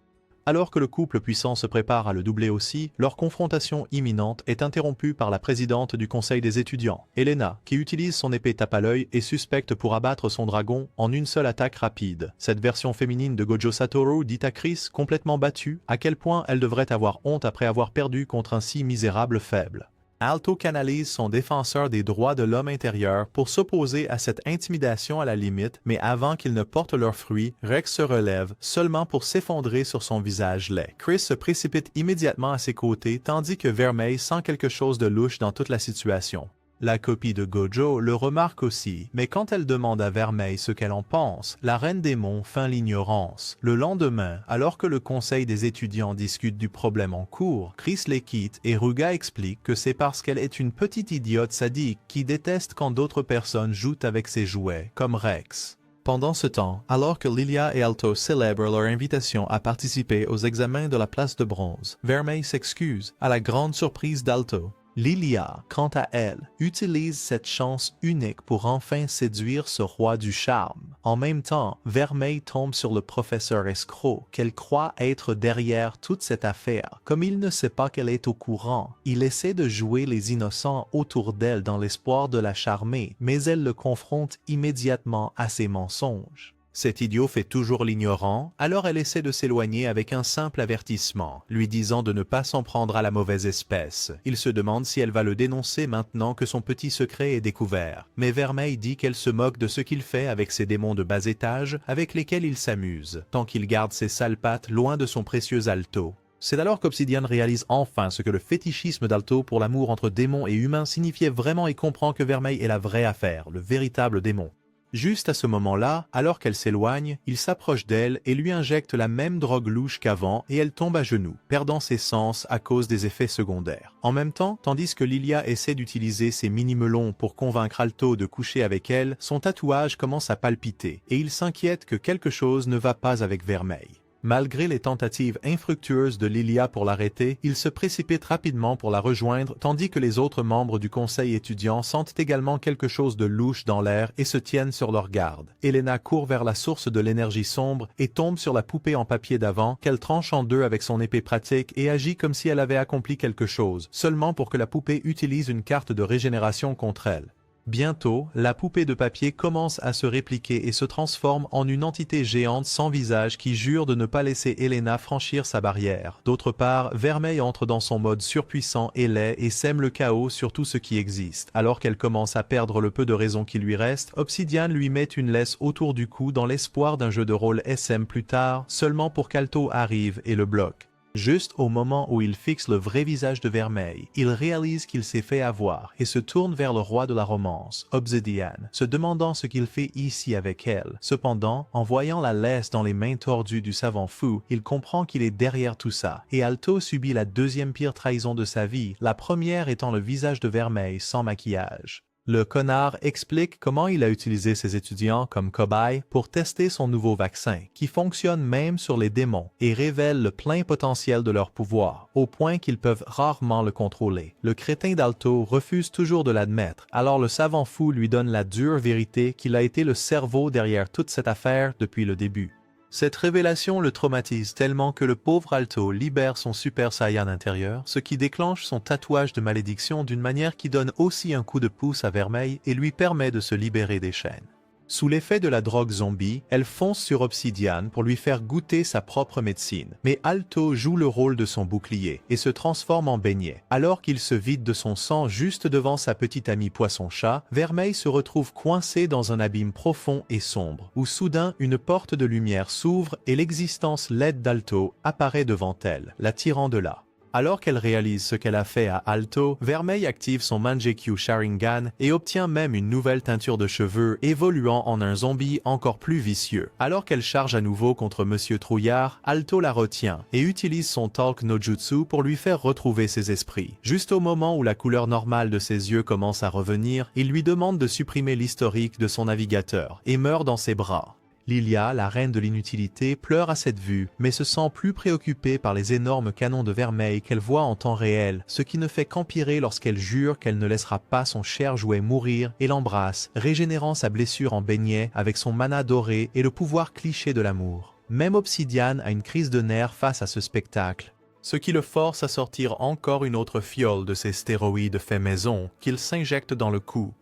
Speaker 1: Alors que le couple puissant se prépare à le doubler aussi, leur confrontation imminente est interrompue par la présidente du conseil des étudiants, Elena, qui utilise son épée tape à l'œil et suspecte pour abattre son dragon en une seule attaque rapide. Cette version féminine de Gojo Satoru dit à Chris, complètement battue, à quel point elle devrait avoir honte après avoir perdu contre un si misérable faible. Alto canalise son défenseur des droits de l'homme intérieur pour s'opposer à cette intimidation à la limite, mais avant qu'ils ne portent leurs fruits, Rex se relève, seulement pour s'effondrer sur son visage laid. Chris se précipite immédiatement à ses côtés, tandis que Vermeil sent quelque chose de louche dans toute la situation. La copie de Gojo le remarque aussi, mais quand elle demande à Vermeil ce qu'elle en pense, la Reine Démon feint l'ignorance. Le lendemain, alors que le conseil des étudiants discute du problème en cours, Chris les quitte et Ruga explique que c'est parce qu'elle est une petite idiote sadique qui déteste quand d'autres personnes jouent avec ses jouets, comme Rex. Pendant ce temps, alors que Lilia et Alto célèbrent leur invitation à participer aux examens de la place de bronze, Vermeil s'excuse, à la grande surprise d'Alto. Lilia, quant à elle, utilise cette chance unique pour enfin séduire ce roi du charme. En même temps, Vermeil tombe sur le professeur escroc qu'elle croit être derrière toute cette affaire. Comme il ne sait pas qu'elle est au courant, il essaie de jouer les innocents autour d'elle dans l'espoir de la charmer, mais elle le confronte immédiatement à ses mensonges. Cet idiot fait toujours l'ignorant, alors elle essaie de s'éloigner avec un simple avertissement, lui disant de ne pas s'en prendre à la mauvaise espèce. Il se demande si elle va le dénoncer maintenant que son petit secret est découvert. Mais Vermeil dit qu'elle se moque de ce qu'il fait avec ses démons de bas étage, avec lesquels il s'amuse, tant qu'il garde ses sales pattes loin de son précieux Alto. C'est alors qu'Obsidian réalise enfin ce que le fétichisme d'Alto pour l'amour entre démons et humains signifiait vraiment et comprend que Vermeil est la vraie affaire, le véritable démon. Juste à ce moment-là, alors qu'elle s'éloigne, il s'approche d'elle et lui injecte la même drogue louche qu'avant et elle tombe à genoux, perdant ses sens à cause des effets secondaires. En même temps, tandis que Lilia essaie d'utiliser ses mini-melons pour convaincre Alto de coucher avec elle, son tatouage commence à palpiter et il s'inquiète que quelque chose ne va pas avec Vermeil. Malgré les tentatives infructueuses de Lilia pour l'arrêter, il se précipite rapidement pour la rejoindre tandis que les autres membres du conseil étudiant sentent également quelque chose de louche dans l'air et se tiennent sur leur garde. Elena court vers la source de l'énergie sombre et tombe sur la poupée en papier d'avant qu'elle tranche en deux avec son épée pratique et agit comme si elle avait accompli quelque chose, seulement pour que la poupée utilise une carte de régénération contre elle. Bientôt, la poupée de papier commence à se répliquer et se transforme en une entité géante sans visage qui jure de ne pas laisser Elena franchir sa barrière. D'autre part, Vermeil entre dans son mode surpuissant et laid et sème le chaos sur tout ce qui existe. Alors qu'elle commence à perdre le peu de raison qui lui reste, Obsidian lui met une laisse autour du cou dans l'espoir d'un jeu de rôle SM plus tard, seulement pour qu'Alto arrive et le bloque. Juste au moment où il fixe le vrai visage de Vermeil, il réalise qu'il s'est fait avoir et se tourne vers le roi de la romance, Obsidian, se demandant ce qu'il fait ici avec elle. Cependant, en voyant la laisse dans les mains tordues du savant fou, il comprend qu'il est derrière tout ça, et Alto subit la deuxième pire trahison de sa vie, la première étant le visage de Vermeil sans maquillage. Le connard explique comment il a utilisé ses étudiants comme cobayes pour tester son nouveau vaccin, qui fonctionne même sur les démons, et révèle le plein potentiel de leur pouvoir, au point qu'ils peuvent rarement le contrôler. Le crétin d'Alto refuse toujours de l'admettre, alors le savant fou lui donne la dure vérité qu'il a été le cerveau derrière toute cette affaire depuis le début. Cette révélation le traumatise tellement que le pauvre Alto libère son Super Saiyan intérieur, ce qui déclenche son tatouage de malédiction d'une manière qui donne aussi un coup de pouce à Vermeil et lui permet de se libérer des chaînes. Sous l'effet de la drogue zombie, elle fonce sur Obsidian pour lui faire goûter sa propre médecine. Mais Alto joue le rôle de son bouclier et se transforme en beignet. Alors qu'il se vide de son sang juste devant sa petite amie poisson-chat, Vermeil se retrouve coincé dans un abîme profond et sombre, où soudain une porte de lumière s'ouvre et l'existence laide d'Alto apparaît devant elle, la tirant de là. Alors qu'elle réalise ce qu'elle a fait à Alto, Vermeil active son Mangekyou Sharingan et obtient même une nouvelle teinture de cheveux évoluant en un zombie encore plus vicieux. Alors qu'elle charge à nouveau contre Monsieur Trouillard, Alto la retient et utilise son Talk no Jutsu pour lui faire retrouver ses esprits. Juste au moment où la couleur normale de ses yeux commence à revenir, il lui demande de supprimer l'historique de son navigateur et meurt dans ses bras. Lilia, la reine de l'inutilité, pleure à cette vue, mais se sent plus préoccupée par les énormes canons de Vermeil qu'elle voit en temps réel, ce qui ne fait qu'empirer lorsqu'elle jure qu'elle ne laissera pas son cher jouet mourir et l'embrasse, régénérant sa blessure en beignet avec son mana doré et le pouvoir cliché de l'amour. Même Obsidian a une crise de nerfs face à ce spectacle, ce qui le force à sortir encore une autre fiole de ses stéroïdes faits maison qu'il s'injecte dans le cou.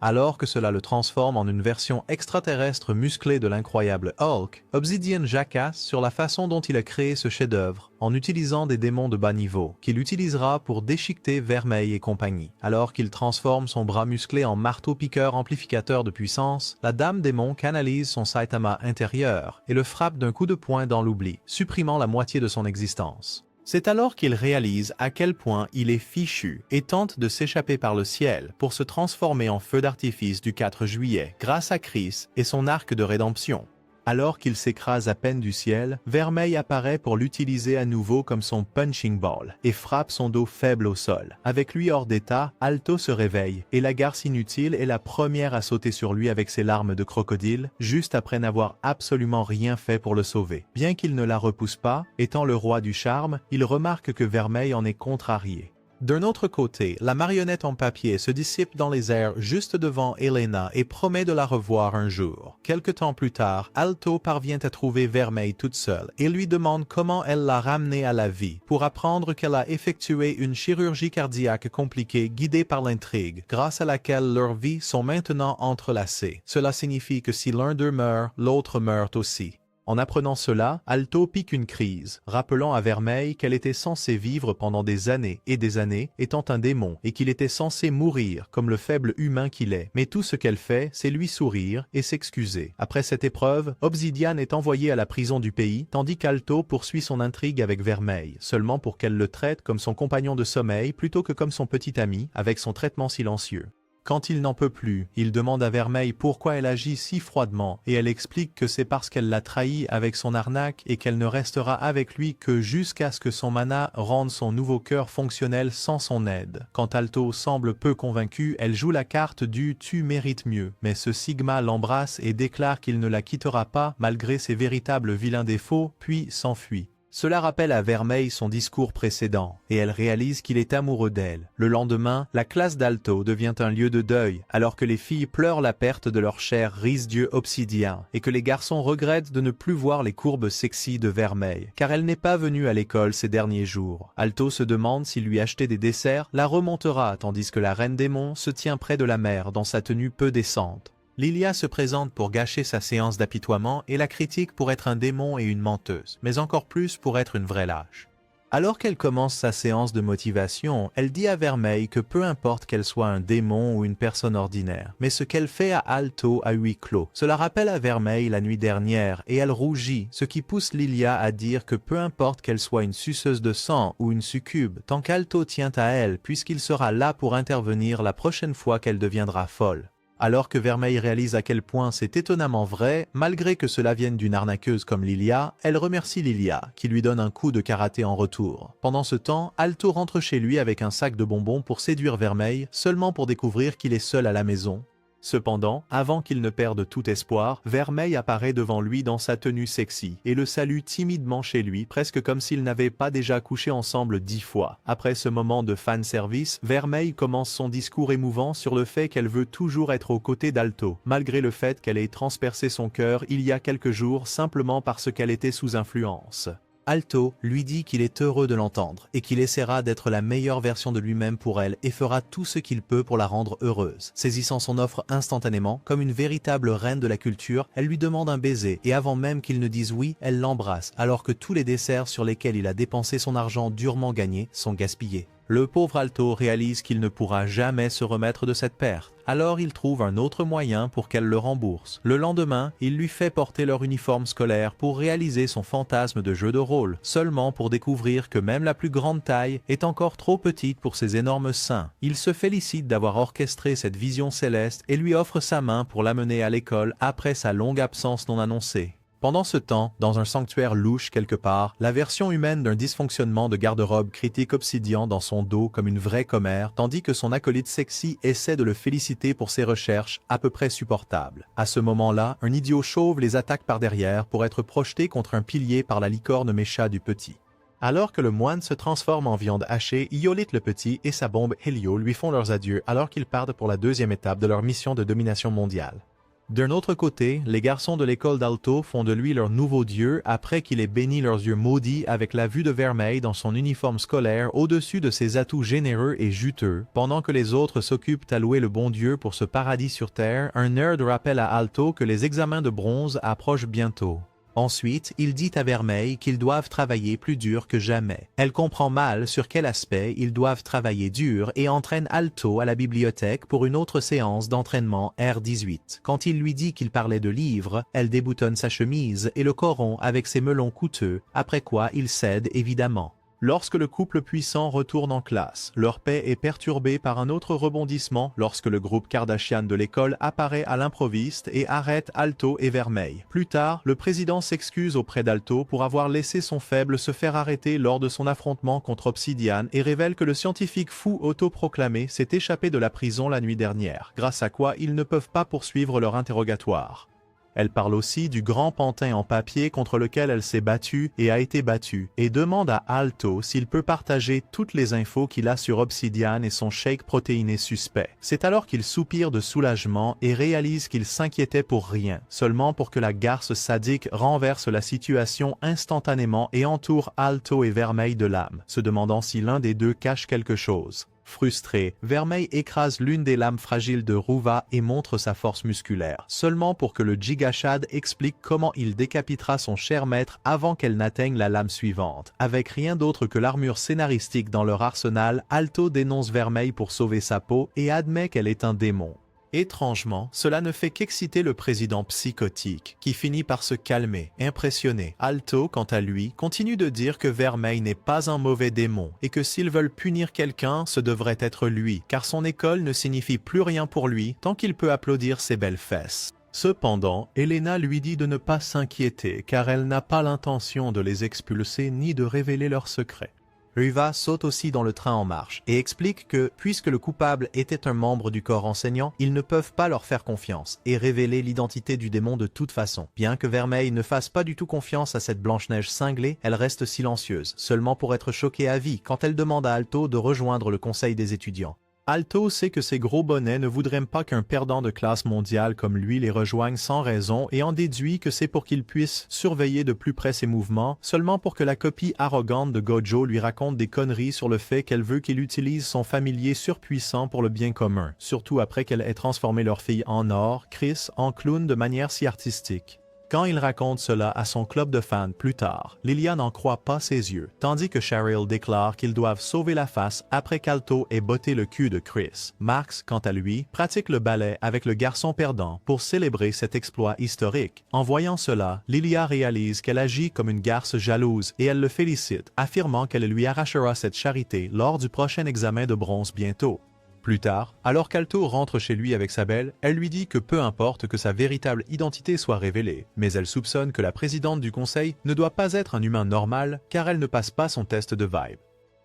Speaker 1: Alors que cela le transforme en une version extraterrestre musclée de l'incroyable Hulk, Obsidian jacasse sur la façon dont il a créé ce chef-d'œuvre, en utilisant des démons de bas niveau, qu'il utilisera pour déchiqueter Vermeil et compagnie. Alors qu'il transforme son bras musclé en marteau-piqueur amplificateur de puissance, la Dame Démon canalise son Saitama intérieur et le frappe d'un coup de poing dans l'oubli, supprimant la moitié de son existence. C'est alors qu'il réalise à quel point il est fichu et tente de s'échapper par le ciel pour se transformer en feu d'artifice du 4 juillet grâce à Chris et son arc de rédemption. Alors qu'il s'écrase à peine du ciel, Vermeil apparaît pour l'utiliser à nouveau comme son punching ball et frappe son dos faible au sol. Avec lui hors d'état, Alto se réveille et la garce inutile est la première à sauter sur lui avec ses larmes de crocodile, juste après n'avoir absolument rien fait pour le sauver. Bien qu'il ne la repousse pas, étant le roi du charme, il remarque que Vermeil en est contrarié. D'un autre côté, la marionnette en papier se dissipe dans les airs juste devant Elena et promet de la revoir un jour. Quelque temps plus tard, Alto parvient à trouver Vermeil toute seule et lui demande comment elle l'a ramenée à la vie pour apprendre qu'elle a effectué une chirurgie cardiaque compliquée guidée par l'intrigue, grâce à laquelle leurs vies sont maintenant entrelacées. Cela signifie que si l'un d'eux meurt, l'autre meurt aussi. En apprenant cela, Alto pique une crise, rappelant à Vermeil qu'elle était censée vivre pendant des années, étant un démon, et qu'il était censé mourir comme le faible humain qu'il est. Mais tout ce qu'elle fait, c'est lui sourire et s'excuser. Après cette épreuve, Obsidian est envoyé à la prison du pays, tandis qu'Alto poursuit son intrigue avec Vermeil, seulement pour qu'elle le traite comme son compagnon de sommeil plutôt que comme son petit ami, avec son traitement silencieux. Quand il n'en peut plus, il demande à Vermeil pourquoi elle agit si froidement et elle explique que c'est parce qu'elle l'a trahi avec son arnaque et qu'elle ne restera avec lui que jusqu'à ce que son mana rende son nouveau cœur fonctionnel sans son aide. Quand Alto semble peu convaincu, elle joue la carte du « tu mérites mieux », mais ce Sigma l'embrasse et déclare qu'il ne la quittera pas malgré ses véritables vilains défauts, puis s'enfuit. Cela rappelle à Vermeil son discours précédent, et elle réalise qu'il est amoureux d'elle. Le lendemain, la classe d'Alto devient un lieu de deuil, alors que les filles pleurent la perte de leur cher Riz-Dieu Obsidien, et que les garçons regrettent de ne plus voir les courbes sexy de Vermeil, car elle n'est pas venue à l'école ces derniers jours. Alto se demande si lui acheter des desserts la remontera, tandis que la Reine Démon se tient près de la mer dans sa tenue peu décente. Lilia se présente pour gâcher sa séance d'apitoiement et la critique pour être un démon et une menteuse, mais encore plus pour être une vraie lâche. Alors qu'elle commence sa séance de motivation, elle dit à Vermeil que peu importe qu'elle soit un démon ou une personne ordinaire, mais ce qu'elle fait à Alto à huis clos. Cela rappelle à Vermeil la nuit dernière et elle rougit, ce qui pousse Lilia à dire que peu importe qu'elle soit une suceuse de sang ou une succube, tant qu'Alto tient à elle puisqu'il sera là pour intervenir la prochaine fois qu'elle deviendra folle. Alors que Vermeil réalise à quel point c'est étonnamment vrai, malgré que cela vienne d'une arnaqueuse comme Lilia, elle remercie Lilia, qui lui donne un coup de karaté en retour. Pendant ce temps, Alto rentre chez lui avec un sac de bonbons pour séduire Vermeil, seulement pour découvrir qu'il est seul à la maison. Cependant, avant qu'il ne perde tout espoir, Vermeil apparaît devant lui dans sa tenue sexy et le salue timidement chez lui, presque comme s'ils n'avaient pas déjà couché ensemble 10 fois. Après ce moment de fanservice, Vermeil commence son discours émouvant sur le fait qu'elle veut toujours être aux côtés d'Alto, malgré le fait qu'elle ait transpercé son cœur il y a quelques jours simplement parce qu'elle était sous influence. Alto lui dit qu'il est heureux de l'entendre et qu'il essaiera d'être la meilleure version de lui-même pour elle et fera tout ce qu'il peut pour la rendre heureuse. Saisissant son offre instantanément, comme une véritable reine de la culture, elle lui demande un baiser et avant même qu'il ne dise oui, elle l'embrasse alors que tous les desserts sur lesquels il a dépensé son argent durement gagné sont gaspillés. Le pauvre Alto réalise qu'il ne pourra jamais se remettre de cette perte. Alors il trouve un autre moyen pour qu'elle le rembourse. Le lendemain, il lui fait porter leur uniforme scolaire pour réaliser son fantasme de jeu de rôle, seulement pour découvrir que même la plus grande taille est encore trop petite pour ses énormes seins. Il se félicite d'avoir orchestré cette vision céleste et lui offre sa main pour l'amener à l'école après sa longue absence non annoncée. Pendant ce temps, dans un sanctuaire louche quelque part, la version humaine d'un dysfonctionnement de garde-robe critique Obsidian dans son dos comme une vraie commère, tandis que son acolyte sexy essaie de le féliciter pour ses recherches à peu près supportables. À ce moment-là, un idiot chauve les attaque par derrière pour être projeté contre un pilier par la licorne mécha du petit. Alors que le moine se transforme en viande hachée, Iolit le Petit et sa bombe Helio lui font leurs adieux alors qu'ils partent pour la deuxième étape de leur mission de domination mondiale. D'un autre côté, les garçons de l'école d'Alto font de lui leur nouveau dieu après qu'il ait béni leurs yeux maudits avec la vue de Vermeil dans son uniforme scolaire au-dessus de ses atouts généreux et juteux. Pendant que les autres s'occupent à louer le bon Dieu pour ce paradis sur Terre, un nerd rappelle à Alto que les examens de bronze approchent bientôt. Ensuite, il dit à Vermeil qu'ils doivent travailler plus dur que jamais. Elle comprend mal sur quel aspect ils doivent travailler dur et entraîne Alto à la bibliothèque pour une autre séance d'entraînement R18. Quand il lui dit qu'il parlait de livres, elle déboutonne sa chemise et le corrompt avec ses melons coûteux, après quoi il cède évidemment. Lorsque le couple puissant retourne en classe, leur paix est perturbée par un autre rebondissement lorsque le groupe Kardashian de l'école apparaît à l'improviste et arrête Alto et Vermeil. Plus tard, le président s'excuse auprès d'Alto pour avoir laissé son faible se faire arrêter lors de son affrontement contre Obsidian et révèle que le scientifique fou autoproclamé s'est échappé de la prison la nuit dernière, grâce à quoi ils ne peuvent pas poursuivre leur interrogatoire. Elle parle aussi du grand pantin en papier contre lequel elle s'est battue et a été battue, et demande à Alto s'il peut partager toutes les infos qu'il a sur Obsidian et son shake protéiné suspect. C'est alors qu'il soupire de soulagement et réalise qu'il s'inquiétait pour rien, seulement pour que la garce sadique renverse la situation instantanément et entoure Alto et Vermeil de lames, se demandant si l'un des deux cache quelque chose. Frustré, Vermeil écrase l'une des lames fragiles de Ruva et montre sa force musculaire, seulement pour que le Gigashad explique comment il décapitera son cher maître avant qu'elle n'atteigne la lame suivante. Avec rien d'autre que l'armure scénaristique dans leur arsenal, Alto dénonce Vermeil pour sauver sa peau et admet qu'elle est un démon. Étrangement, cela ne fait qu'exciter le président psychotique, qui finit par se calmer, impressionné. Alto, quant à lui, continue de dire que Vermeil n'est pas un mauvais démon, et que s'ils veulent punir quelqu'un, ce devrait être lui, car son école ne signifie plus rien pour lui tant qu'il peut applaudir ses belles fesses. Cependant, Elena lui dit de ne pas s'inquiéter, car elle n'a pas l'intention de les expulser ni de révéler leurs secrets. Ruva saute aussi dans le train en marche et explique que, puisque le coupable était un membre du corps enseignant, ils ne peuvent pas leur faire confiance et révéler l'identité du démon de toute façon. Bien que Vermeil ne fasse pas du tout confiance à cette Blanche-Neige cinglée, elle reste silencieuse, seulement pour être choquée à vie quand elle demande à Alto de rejoindre le conseil des étudiants. Alto sait que ces gros bonnets ne voudraient pas qu'un perdant de classe mondiale comme lui les rejoigne sans raison et en déduit que c'est pour qu'il puisse surveiller de plus près ses mouvements, seulement pour que la copie arrogante de Gojo lui raconte des conneries sur le fait qu'elle veut qu'il utilise son familier surpuissant pour le bien commun, surtout après qu'elle ait transformé leur fille en or, Chris, en clown de manière si artistique. Quand il raconte cela à son club de fans plus tard, Lilia n'en croit pas ses yeux, tandis que Cheryl déclare qu'ils doivent sauver la face après qu'Alto ait botté le cul de Chris. Max, quant à lui, pratique le ballet avec le garçon perdant pour célébrer cet exploit historique. En voyant cela, Lilia réalise qu'elle agit comme une garce jalouse et elle le félicite, affirmant qu'elle lui arrachera cette charité lors du prochain examen de bronze bientôt. Plus tard, alors qu'Alto rentre chez lui avec sa belle, elle lui dit que peu importe que sa véritable identité soit révélée, mais elle soupçonne que la présidente du conseil ne doit pas être un humain normal car elle ne passe pas son test de vibe.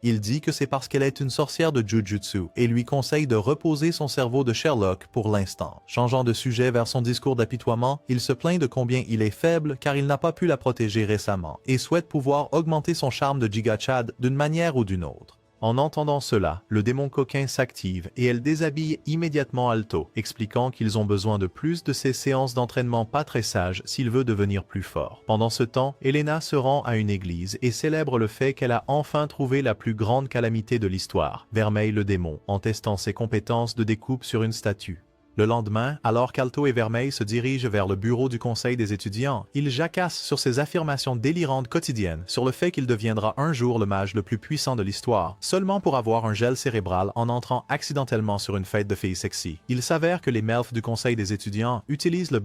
Speaker 1: Il dit que c'est parce qu'elle est une sorcière de Jujutsu et lui conseille de reposer son cerveau de Sherlock pour l'instant. Changeant de sujet vers son discours d'apitoiement, il se plaint de combien il est faible car il n'a pas pu la protéger récemment et souhaite pouvoir augmenter son charme de Giga Chad d'une manière ou d'une autre. En entendant cela, le démon coquin s'active et elle déshabille immédiatement Alto, expliquant qu'ils ont besoin de plus de ces séances d'entraînement pas très sages s'il veut devenir plus fort. Pendant ce temps, Elena se rend à une église et célèbre le fait qu'elle a enfin trouvé la plus grande calamité de l'histoire, Vermeil le démon, en testant ses compétences de découpe sur une statue. Le lendemain, alors qu'Alto et Vermeil se dirigent vers le bureau du conseil des étudiants, ils jacassent sur ses affirmations délirantes quotidiennes sur le fait qu'il deviendra un jour le mage le plus puissant de l'histoire, seulement pour avoir un gel cérébral en entrant accidentellement sur une fête de filles sexy. Il s'avère que les melfs du conseil des étudiants utilisent le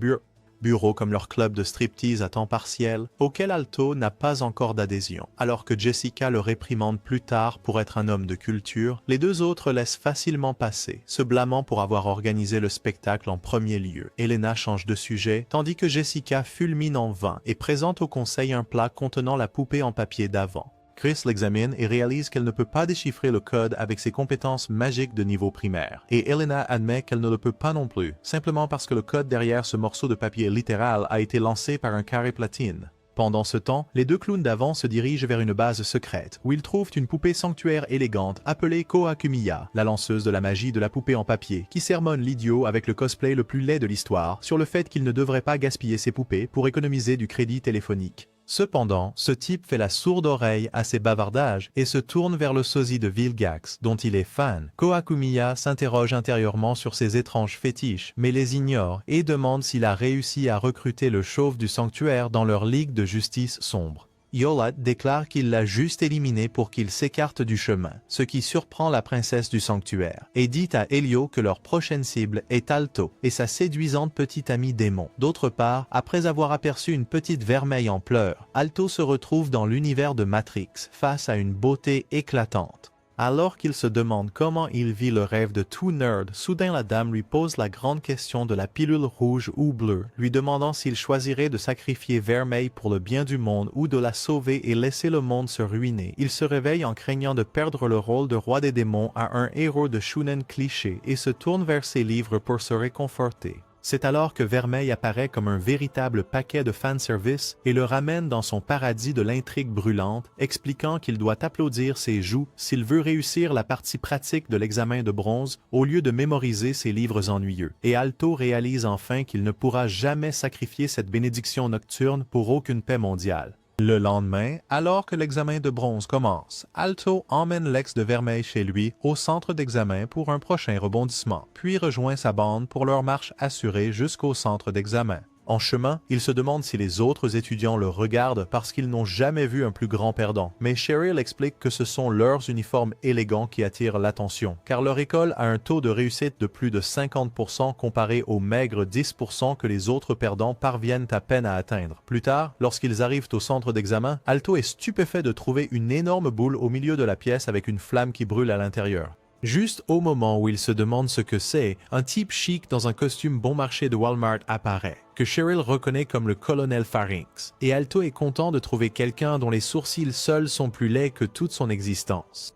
Speaker 1: bureau comme leur club de striptease à temps partiel, auquel Alto n'a pas encore d'adhésion. Alors que Jessica le réprimande plus tard pour être un homme de culture, les deux autres laissent facilement passer, se blâmant pour avoir organisé le spectacle en premier lieu. Elena change de sujet, tandis que Jessica fulmine en vain et présente au conseil un plat contenant la poupée en papier d'avant. Chris l'examine et réalise qu'elle ne peut pas déchiffrer le code avec ses compétences magiques de niveau primaire. Et Elena admet qu'elle ne le peut pas non plus, simplement parce que le code derrière ce morceau de papier littéral a été lancé par un carré platine. Pendant ce temps, les deux clowns d'avant se dirigent vers une base secrète, où ils trouvent une poupée sanctuaire élégante appelée Kohakumiya, la lanceuse de la magie de la poupée en papier, qui sermonne l'idiot avec le cosplay le plus laid de l'histoire sur le fait qu'il ne devrait pas gaspiller ses poupées pour économiser du crédit téléphonique. Cependant, ce type fait la sourde oreille à ces bavardages et se tourne vers le sosie de Vilgax, dont il est fan. Kohakumiya s'interroge intérieurement sur ses étranges fétiches, mais les ignore et demande s'il a réussi à recruter le chauve du sanctuaire dans leur ligue de justice sombre. Yolat déclare qu'il l'a juste éliminé pour qu'il s'écarte du chemin, ce qui surprend la princesse du sanctuaire, et dit à Helio que leur prochaine cible est Alto et sa séduisante petite amie démon. D'autre part, après avoir aperçu une petite vermeille en pleurs, Alto se retrouve dans l'univers de Matrix, face à une beauté éclatante. Alors qu'il se demande comment il vit le rêve de tout nerd, soudain la dame lui pose la grande question de la pilule rouge ou bleue, lui demandant s'il choisirait de sacrifier Vermeil pour le bien du monde ou de la sauver et laisser le monde se ruiner. Il se réveille en craignant de perdre le rôle de roi des démons à un héros de shonen cliché et se tourne vers ses livres pour se réconforter. C'est alors que Vermeil apparaît comme un véritable paquet de fanservice et le ramène dans son paradis de l'intrigue brûlante, expliquant qu'il doit applaudir ses joues s'il veut réussir la partie pratique de l'examen de bronze au lieu de mémoriser ses livres ennuyeux. Et Alto réalise enfin qu'il ne pourra jamais sacrifier cette bénédiction nocturne pour aucune paix mondiale. Le lendemain, alors que l'examen de bronze commence, Alto emmène l'ex de Vermeil chez lui au centre d'examen pour un prochain rebondissement, puis rejoint sa bande pour leur marche assurée jusqu'au centre d'examen. En chemin, il se demande si les autres étudiants le regardent parce qu'ils n'ont jamais vu un plus grand perdant. Mais Cheryl explique que ce sont leurs uniformes élégants qui attirent l'attention, car leur école a un taux de réussite de plus de 50% comparé aux maigres 10% que les autres perdants parviennent à peine à atteindre. Plus tard, lorsqu'ils arrivent au centre d'examen, Alto est stupéfait de trouver une énorme boule au milieu de la pièce avec une flamme qui brûle à l'intérieur. Juste au moment où il se demande ce que c'est, un type chic dans un costume bon marché de Walmart apparaît, que Cheryl reconnaît comme le colonel Pharynx, et Alto est content de trouver quelqu'un dont les sourcils seuls sont plus laids que toute son existence.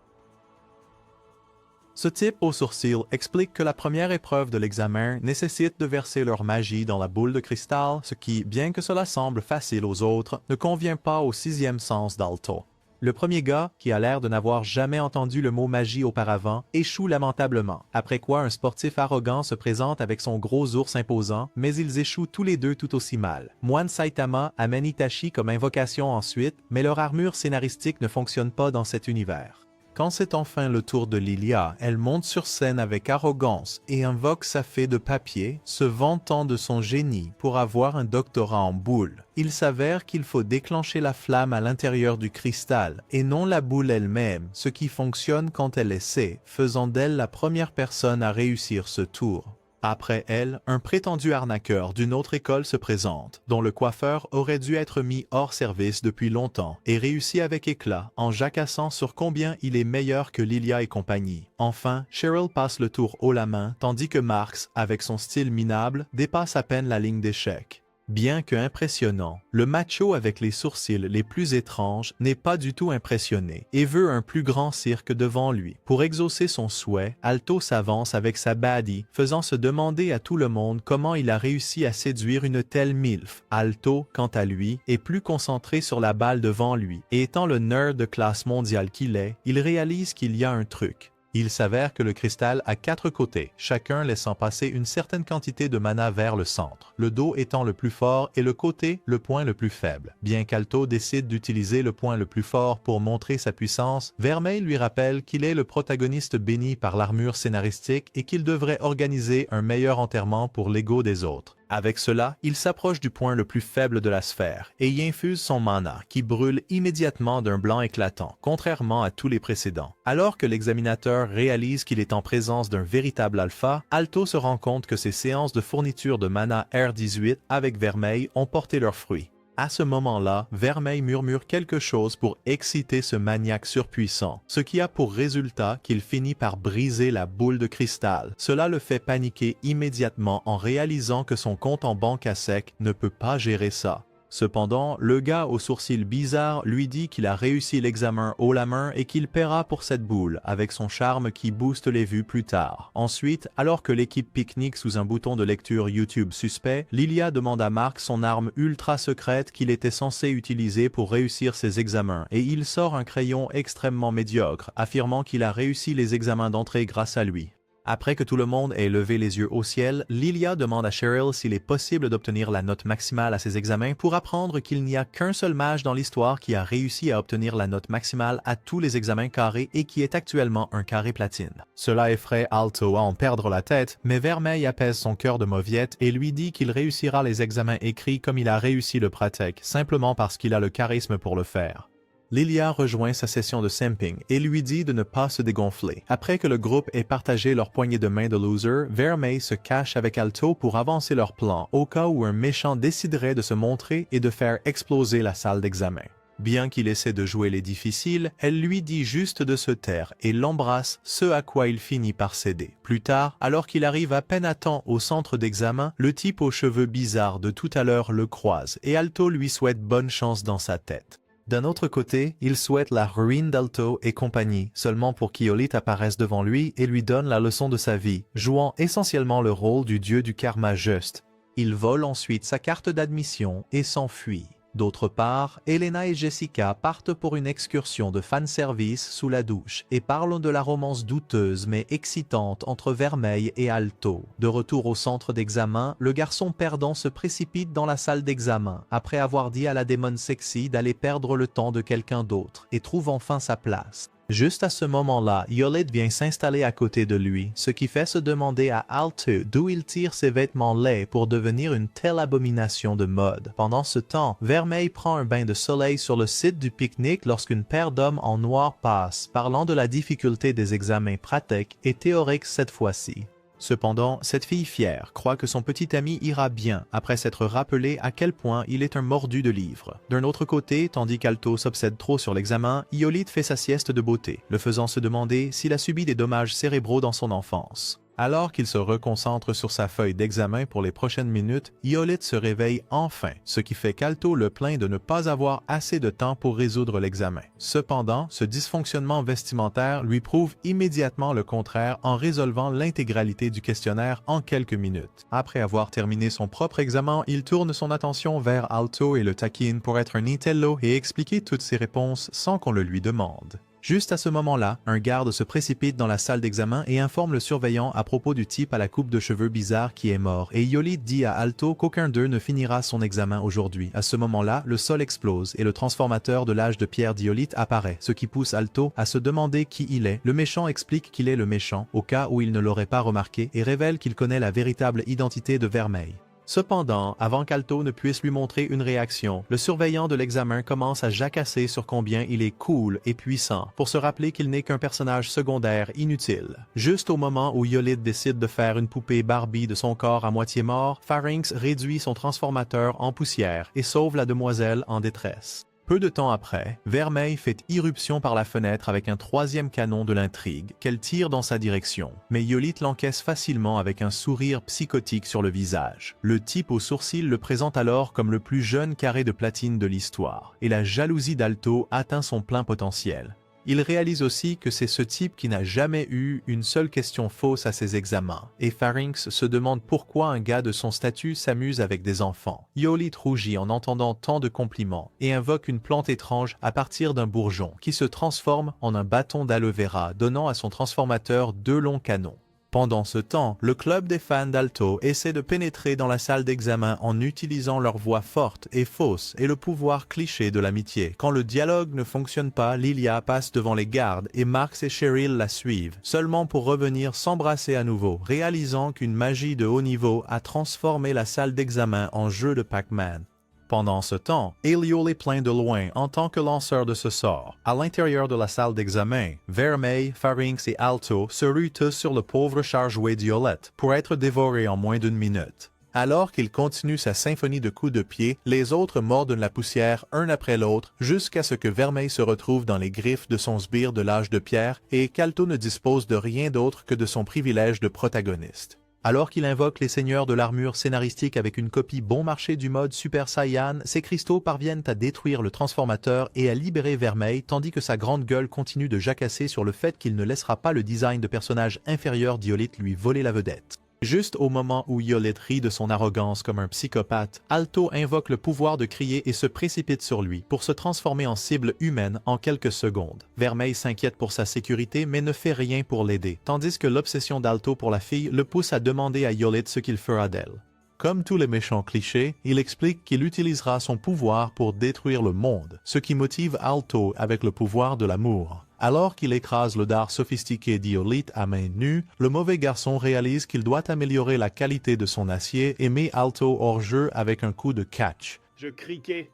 Speaker 1: Ce type aux sourcils explique que la première épreuve de l'examen nécessite de verser leur magie dans la boule de cristal, ce qui, bien que cela semble facile aux autres, ne convient pas au sixième sens d'Alto. Le premier gars, qui a l'air de n'avoir jamais entendu le mot magie auparavant, échoue lamentablement, après quoi un sportif arrogant se présente avec son gros ours imposant, mais ils échouent tous les deux tout aussi mal. Moine Saitama amène Itachi comme invocation ensuite, mais leur armure scénaristique ne fonctionne pas dans cet univers. Quand c'est enfin le tour de Lilia, elle monte sur scène avec arrogance et invoque sa fée de papier, se vantant de son génie pour avoir un doctorat en boule. Il s'avère qu'il faut déclencher la flamme à l'intérieur du cristal et non la boule elle-même, ce qui fonctionne quand elle essaie, faisant d'elle la première personne à réussir ce tour. Après elle, un prétendu arnaqueur d'une autre école se présente, dont le coiffeur aurait dû être mis hors service depuis longtemps, et réussit avec éclat en jacassant sur combien il est meilleur que Lilia et compagnie. Enfin, Cheryl passe le tour haut la main, tandis que Marks, avec son style minable, dépasse à peine la ligne d'échec. Bien que impressionnant, le macho avec les sourcils les plus étranges n'est pas du tout impressionné et veut un plus grand cirque devant lui. Pour exaucer son souhait, Alto s'avance avec sa baddie, faisant se demander à tout le monde comment il a réussi à séduire une telle milf. Alto, quant à lui, est plus concentré sur la balle devant lui, et étant le nerd de classe mondiale qu'il est, il réalise qu'il y a un truc. Il s'avère que le cristal a 4 côtés, chacun laissant passer une certaine quantité de mana vers le centre, le dos étant le plus fort et le côté le point le plus faible. Bien qu'Alto décide d'utiliser le point le plus fort pour montrer sa puissance, Vermeil lui rappelle qu'il est le protagoniste béni par l'armure scénaristique et qu'il devrait organiser un meilleur enterrement pour l'ego des autres. Avec cela, il s'approche du point le plus faible de la sphère et y infuse son mana qui brûle immédiatement d'un blanc éclatant, contrairement à tous les précédents. Alors que l'examinateur réalise qu'il est en présence d'un véritable alpha, Alto se rend compte que ses séances de fourniture de mana R18 avec Vermeil ont porté leurs fruits. À ce moment-là, Vermeil murmure quelque chose pour exciter ce maniaque surpuissant, ce qui a pour résultat qu'il finit par briser la boule de cristal. Cela le fait paniquer immédiatement en réalisant que son compte en banque à sec ne peut pas gérer ça. Cependant, le gars aux sourcils bizarres lui dit qu'il a réussi l'examen haut la main et qu'il paiera pour cette boule, avec son charme qui booste les vues plus tard. Ensuite, alors que l'équipe pique-nique sous un bouton de lecture YouTube suspect, Lilia demande à Mark son arme ultra secrète qu'il était censé utiliser pour réussir ses examens, et il sort un crayon extrêmement médiocre, affirmant qu'il a réussi les examens d'entrée grâce à lui. Après que tout le monde ait levé les yeux au ciel, Lilia demande à Cheryl s'il est possible d'obtenir la note maximale à ses examens pour apprendre qu'il n'y a qu'un seul mage dans l'histoire qui a réussi à obtenir la note maximale à tous les examens carrés et qui est actuellement un carré platine. Cela effraie Alto à en perdre la tête, mais Vermeil apaise son cœur de mauviette et lui dit qu'il réussira les examens écrits comme il a réussi le pratique, simplement parce qu'il a le charisme pour le faire. Lilia rejoint sa session de simping et lui dit de ne pas se dégonfler. Après que le groupe ait partagé leur poignée de main de loser, Vermeil se cache avec Alto pour avancer leur plan, au cas où un méchant déciderait de se montrer et de faire exploser la salle d'examen. Bien qu'il essaie de jouer les difficiles, elle lui dit juste de se taire et l'embrasse, ce à quoi il finit par céder. Plus tard, alors qu'il arrive à peine à temps au centre d'examen, le type aux cheveux bizarres de tout à l'heure le croise et Alto lui souhaite bonne chance dans sa tête. D'un autre côté, il souhaite la ruine d'Alto et compagnie, seulement pour qu'Hippolyte apparaisse devant lui et lui donne la leçon de sa vie, jouant essentiellement le rôle du dieu du karma juste. Il vole ensuite sa carte d'admission et s'enfuit. D'autre part, Elena et Jessica partent pour une excursion de fanservice sous la douche et parlent de la romance douteuse mais excitante entre Vermeil et Alto. De retour au centre d'examen, le garçon perdant se précipite dans la salle d'examen après avoir dit à la démon sexy d'aller perdre le temps de quelqu'un d'autre et trouve enfin sa place. Juste à ce moment-là, Hippolyte vient s'installer à côté de lui, ce qui fait se demander à Alto d'où il tire ses vêtements laids pour devenir une telle abomination de mode. Pendant ce temps, Vermeil prend un bain de soleil sur le site du pique-nique lorsqu'une paire d'hommes en noir passe, parlant de la difficulté des examens pratiques et théoriques cette fois-ci. Cependant, cette fille fière croit que son petit ami ira bien après s'être rappelé à quel point il est un mordu de livres. D'un autre côté, tandis qu'Alto s'obsède trop sur l'examen, Hippolyte fait sa sieste de beauté, le faisant se demander s'il a subi des dommages cérébraux dans son enfance. Alors qu'il se reconcentre sur sa feuille d'examen pour les prochaines minutes, Hippolyte se réveille enfin, ce qui fait qu'Alto le plaint de ne pas avoir assez de temps pour résoudre l'examen. Cependant, ce dysfonctionnement vestimentaire lui prouve immédiatement le contraire en résolvant l'intégralité du questionnaire en quelques minutes. Après avoir terminé son propre examen, il tourne son attention vers Alto et le taquine pour être un intello et expliquer toutes ses réponses sans qu'on le lui demande. Juste à ce moment-là, un garde se précipite dans la salle d'examen et informe le surveillant à propos du type à la coupe de cheveux bizarre qui est mort, et Hippolyte dit à Alto qu'aucun d'eux ne finira son examen aujourd'hui. À ce moment-là, le sol explose et le transformateur de l'âge de pierre d'Hippolyte apparaît, ce qui pousse Alto à se demander qui il est. Le méchant explique qu'il est le méchant, au cas où il ne l'aurait pas remarqué, et révèle qu'il connaît la véritable identité de Vermeil. Cependant, avant qu'Alto ne puisse lui montrer une réaction, le surveillant de l'examen commence à jacasser sur combien il est cool et puissant pour se rappeler qu'il n'est qu'un personnage secondaire inutile. Juste au moment où Yolite décide de faire une poupée Barbie de son corps à moitié mort, Pharynx réduit son transformateur en poussière et sauve la demoiselle en détresse. Peu de temps après, Vermeil fait irruption par la fenêtre avec un troisième canon de l'intrigue qu'elle tire dans sa direction, mais Yolite l'encaisse facilement avec un sourire psychotique sur le visage. Le type aux sourcils le présente alors comme le plus jeune carré de platine de l'histoire, et la jalousie d'Alto atteint son plein potentiel. Il réalise aussi que c'est ce type qui n'a jamais eu une seule question fausse à ses examens, et Pharynx se demande pourquoi un gars de son statut s'amuse avec des enfants. Yolite rougit en entendant tant de compliments et invoque une plante étrange à partir d'un bourgeon qui se transforme en un bâton d'aloe vera, donnant à son transformateur 2 longs canons. Pendant ce temps, le club des fans d'Alto essaie de pénétrer dans la salle d'examen en utilisant leur voix forte et fausse et le pouvoir cliché de l'amitié. Quand le dialogue ne fonctionne pas, Lilia passe devant les gardes et Marx et Cheryl la suivent, seulement pour revenir s'embrasser à nouveau, réalisant qu'une magie de haut niveau a transformé la salle d'examen en jeu de Pac-Man. Pendant ce temps, Elio les plaint de loin en tant que lanceur de ce sort. À l'intérieur de la salle d'examen, Vermeil, Pharynx et Alto se ruent tous sur le pauvre chargé Yolite pour être dévoré en moins d'1 minute. Alors qu'il continue sa symphonie de coups de pied, les autres mordent la poussière un après l'autre jusqu'à ce que Vermeil se retrouve dans les griffes de son sbire de l'âge de pierre et qu'Alto ne dispose de rien d'autre que de son privilège de protagoniste. Alors qu'il invoque les seigneurs de l'armure scénaristique avec une copie bon marché du mode Super Saiyan, ses cristaux parviennent à détruire le transformateur et à libérer Vermeil, tandis que sa grande gueule continue de jacasser sur le fait qu'il ne laissera pas le design de personnage inférieur d'Yolite lui voler la vedette. Juste au moment où Yolite rit de son arrogance comme un psychopathe, Alto invoque le pouvoir de crier et se précipite sur lui pour se transformer en cible humaine en quelques secondes. Vermeil s'inquiète pour sa sécurité mais ne fait rien pour l'aider, tandis que l'obsession d'Alto pour la fille le pousse à demander à Yolite ce qu'il fera d'elle. Comme tous les méchants clichés, il explique qu'il utilisera son pouvoir pour détruire le monde, ce qui motive Alto avec le pouvoir de l'amour. Alors qu'il écrase le dard sophistiqué d'Yolite à main nue, le mauvais garçon réalise qu'il doit améliorer la qualité de son acier et met Alto hors jeu avec un coup de catch.
Speaker 2: Je criquais.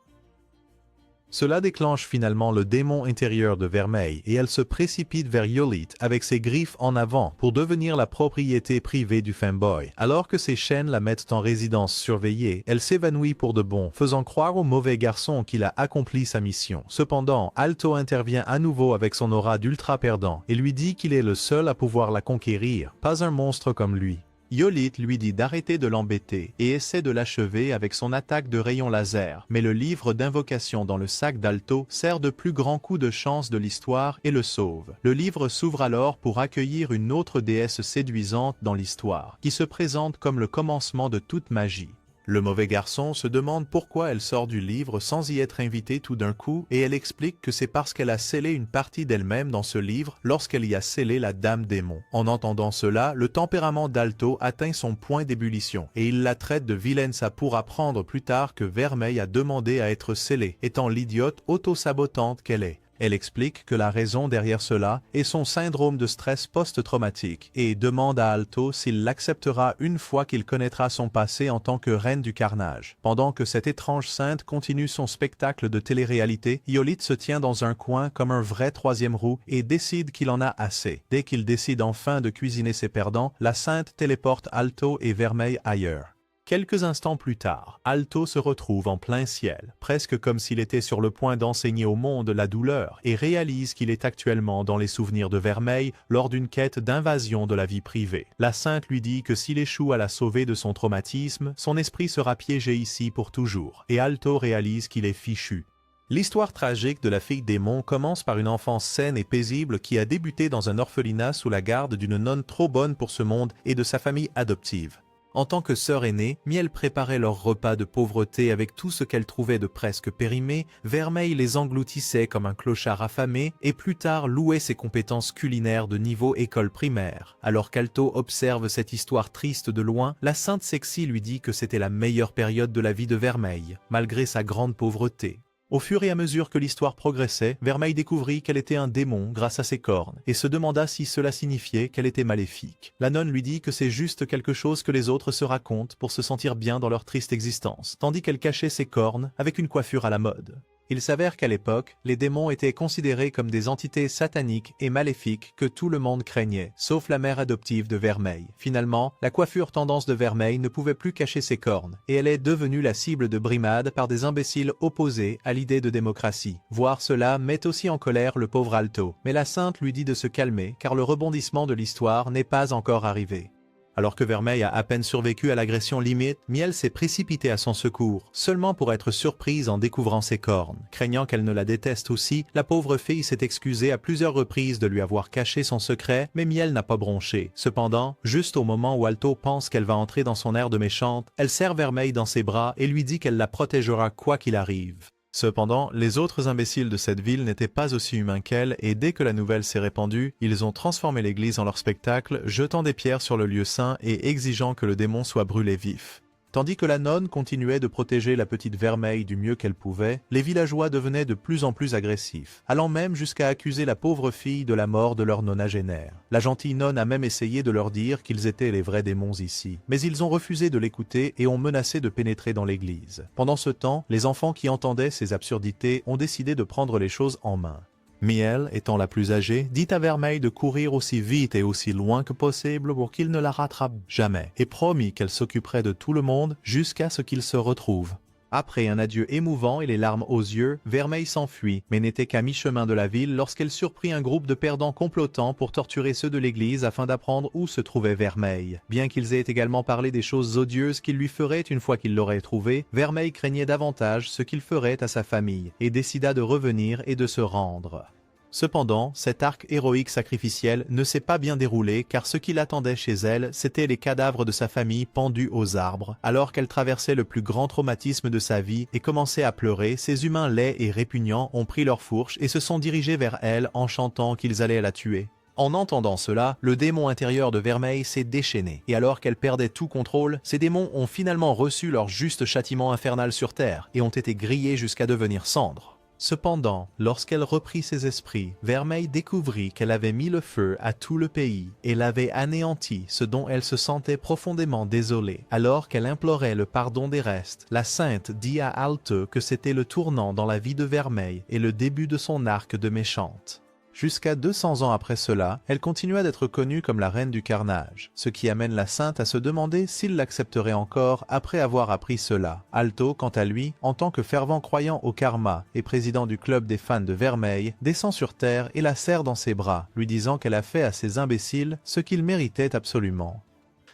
Speaker 1: Cela déclenche finalement le démon intérieur de Vermeil et elle se précipite vers Yolite avec ses griffes en avant pour devenir la propriété privée du fanboy. Alors que ses chaînes la mettent en résidence surveillée, elle s'évanouit pour de bon, faisant croire au mauvais garçon qu'il a accompli sa mission. Cependant, Alto intervient à nouveau avec son aura d'ultra perdant et lui dit qu'il est le seul à pouvoir la conquérir, pas un monstre comme lui. Yolite lui dit d'arrêter de l'embêter et essaie de l'achever avec son attaque de rayon laser, mais le livre d'invocation dans le sac d'Alto sert de plus grand coup de chance de l'histoire et le sauve. Le livre s'ouvre alors pour accueillir une autre déesse séduisante dans l'histoire, qui se présente comme le commencement de toute magie. Le mauvais garçon se demande pourquoi elle sort du livre sans y être invitée tout d'un coup et elle explique que c'est parce qu'elle a scellé une partie d'elle-même dans ce livre lorsqu'elle y a scellé la Dame Démon. En entendant cela, le tempérament d'Alto atteint son point d'ébullition et il la traite de vilaine pour apprendre plus tard que Vermeil a demandé à être scellée, étant l'idiote auto-sabotante qu'elle est. Elle explique que la raison derrière cela est son syndrome de stress post-traumatique et demande à Alto s'il l'acceptera une fois qu'il connaîtra son passé en tant que reine du carnage. Pendant que cette étrange sainte continue son spectacle de télé-réalité, Yolite se tient dans un coin comme un vrai troisième roue et décide qu'il en a assez. Dès qu'il décide enfin de cuisiner ses perdants, la sainte téléporte Alto et Vermeil ailleurs. Quelques instants plus tard, Alto se retrouve en plein ciel, presque comme s'il était sur le point d'enseigner au monde la douleur, et réalise qu'il est actuellement dans les souvenirs de Vermeil lors d'une quête d'invasion de la vie privée. La sainte lui dit que s'il échoue à la sauver de son traumatisme, son esprit sera piégé ici pour toujours, et Alto réalise qu'il est fichu. L'histoire tragique de la fille démon commence par une enfance saine et paisible qui a débuté dans un orphelinat sous la garde d'une nonne trop bonne pour ce monde et de sa famille adoptive. En tant que sœur aînée, Miel préparait leurs repas de pauvreté avec tout ce qu'elle trouvait de presque périmé, Vermeil les engloutissait comme un clochard affamé et plus tard louait ses compétences culinaires de niveau école primaire. Alors qu'Alto observe cette histoire triste de loin, la sainte sexy lui dit que c'était la meilleure période de la vie de Vermeil, malgré sa grande pauvreté. Au fur et à mesure que l'histoire progressait, Vermeil découvrit qu'elle était un démon grâce à ses cornes, et se demanda si cela signifiait qu'elle était maléfique. La nonne lui dit que c'est juste quelque chose que les autres se racontent pour se sentir bien dans leur triste existence, tandis qu'elle cachait ses cornes avec une coiffure à la mode. Il s'avère qu'à l'époque, les démons étaient considérés comme des entités sataniques et maléfiques que tout le monde craignait, sauf la mère adoptive de Vermeil. Finalement, la coiffure tendance de Vermeil ne pouvait plus cacher ses cornes, et elle est devenue la cible de brimades par des imbéciles opposés à l'idée de démocratie. Voir cela met aussi en colère le pauvre Alto, mais la sainte lui dit de se calmer car le rebondissement de l'histoire n'est pas encore arrivé. Alors que Vermeil a à peine survécu à l'agression limite, Miel s'est précipitée à son secours, seulement pour être surprise en découvrant ses cornes. Craignant qu'elle ne la déteste aussi, la pauvre fille s'est excusée à plusieurs reprises de lui avoir caché son secret, mais Miel n'a pas bronché. Cependant, juste au moment où Alto pense qu'elle va entrer dans son air de méchante, elle serre Vermeil dans ses bras et lui dit qu'elle la protégera quoi qu'il arrive. Cependant, les autres imbéciles de cette ville n'étaient pas aussi humains qu'elle et dès que la nouvelle s'est répandue, ils ont transformé l'église en leur spectacle, jetant des pierres sur le lieu saint et exigeant que le démon soit brûlé vif. Tandis que la nonne continuait de protéger la petite Vermeil du mieux qu'elle pouvait, les villageois devenaient de plus en plus agressifs, allant même jusqu'à accuser la pauvre fille de la mort de leur nonagénaire. La gentille nonne a même essayé de leur dire qu'ils étaient les vrais démons ici, mais ils ont refusé de l'écouter et ont menacé de pénétrer dans l'église. Pendant ce temps, les enfants qui entendaient ces absurdités ont décidé de prendre les choses en main. Miel, étant la plus âgée, dit à Vermeil de courir aussi vite et aussi loin que possible pour qu'il ne la rattrape jamais, et promit qu'elle s'occuperait de tout le monde jusqu'à ce qu'ils se retrouvent. Après un adieu émouvant et les larmes aux yeux, Vermeil s'enfuit, mais n'était qu'à mi-chemin de la ville lorsqu'elle surprit un groupe de perdants complotant pour torturer ceux de l'église afin d'apprendre où se trouvait Vermeil. Bien qu'ils aient également parlé des choses odieuses qu'il lui ferait une fois qu'il l'aurait trouvé, Vermeil craignait davantage ce qu'il ferait à sa famille, et décida de revenir et de se rendre. Cependant, cet arc héroïque sacrificiel ne s'est pas bien déroulé car ce qui l'attendait chez elle, c'étaient les cadavres de sa famille pendus aux arbres. Alors qu'elle traversait le plus grand traumatisme de sa vie et commençait à pleurer, ces humains laids et répugnants ont pris leur fourche et se sont dirigés vers elle en chantant qu'ils allaient la tuer. En entendant cela, le démon intérieur de Vermeil s'est déchaîné, et alors qu'elle perdait tout contrôle, ces démons ont finalement reçu leur juste châtiment infernal sur terre et ont été grillés jusqu'à devenir cendres. Cependant, lorsqu'elle reprit ses esprits, Vermeil découvrit qu'elle avait mis le feu à tout le pays et l'avait anéanti, ce dont elle se sentait profondément désolée. Alors qu'elle implorait le pardon des restes, la sainte dit à Alto que c'était le tournant dans la vie de Vermeil et le début de son arc de méchante. Jusqu'à 200 ans après cela, elle continua d'être connue comme la reine du carnage, ce qui amène la sainte à se demander s'il l'accepterait encore après avoir appris cela. Alto, quant à lui, en tant que fervent croyant au karma et président du club des fans de Vermeil, descend sur terre et la serre dans ses bras, lui disant qu'elle a fait à ces imbéciles ce qu'ils méritaient absolument.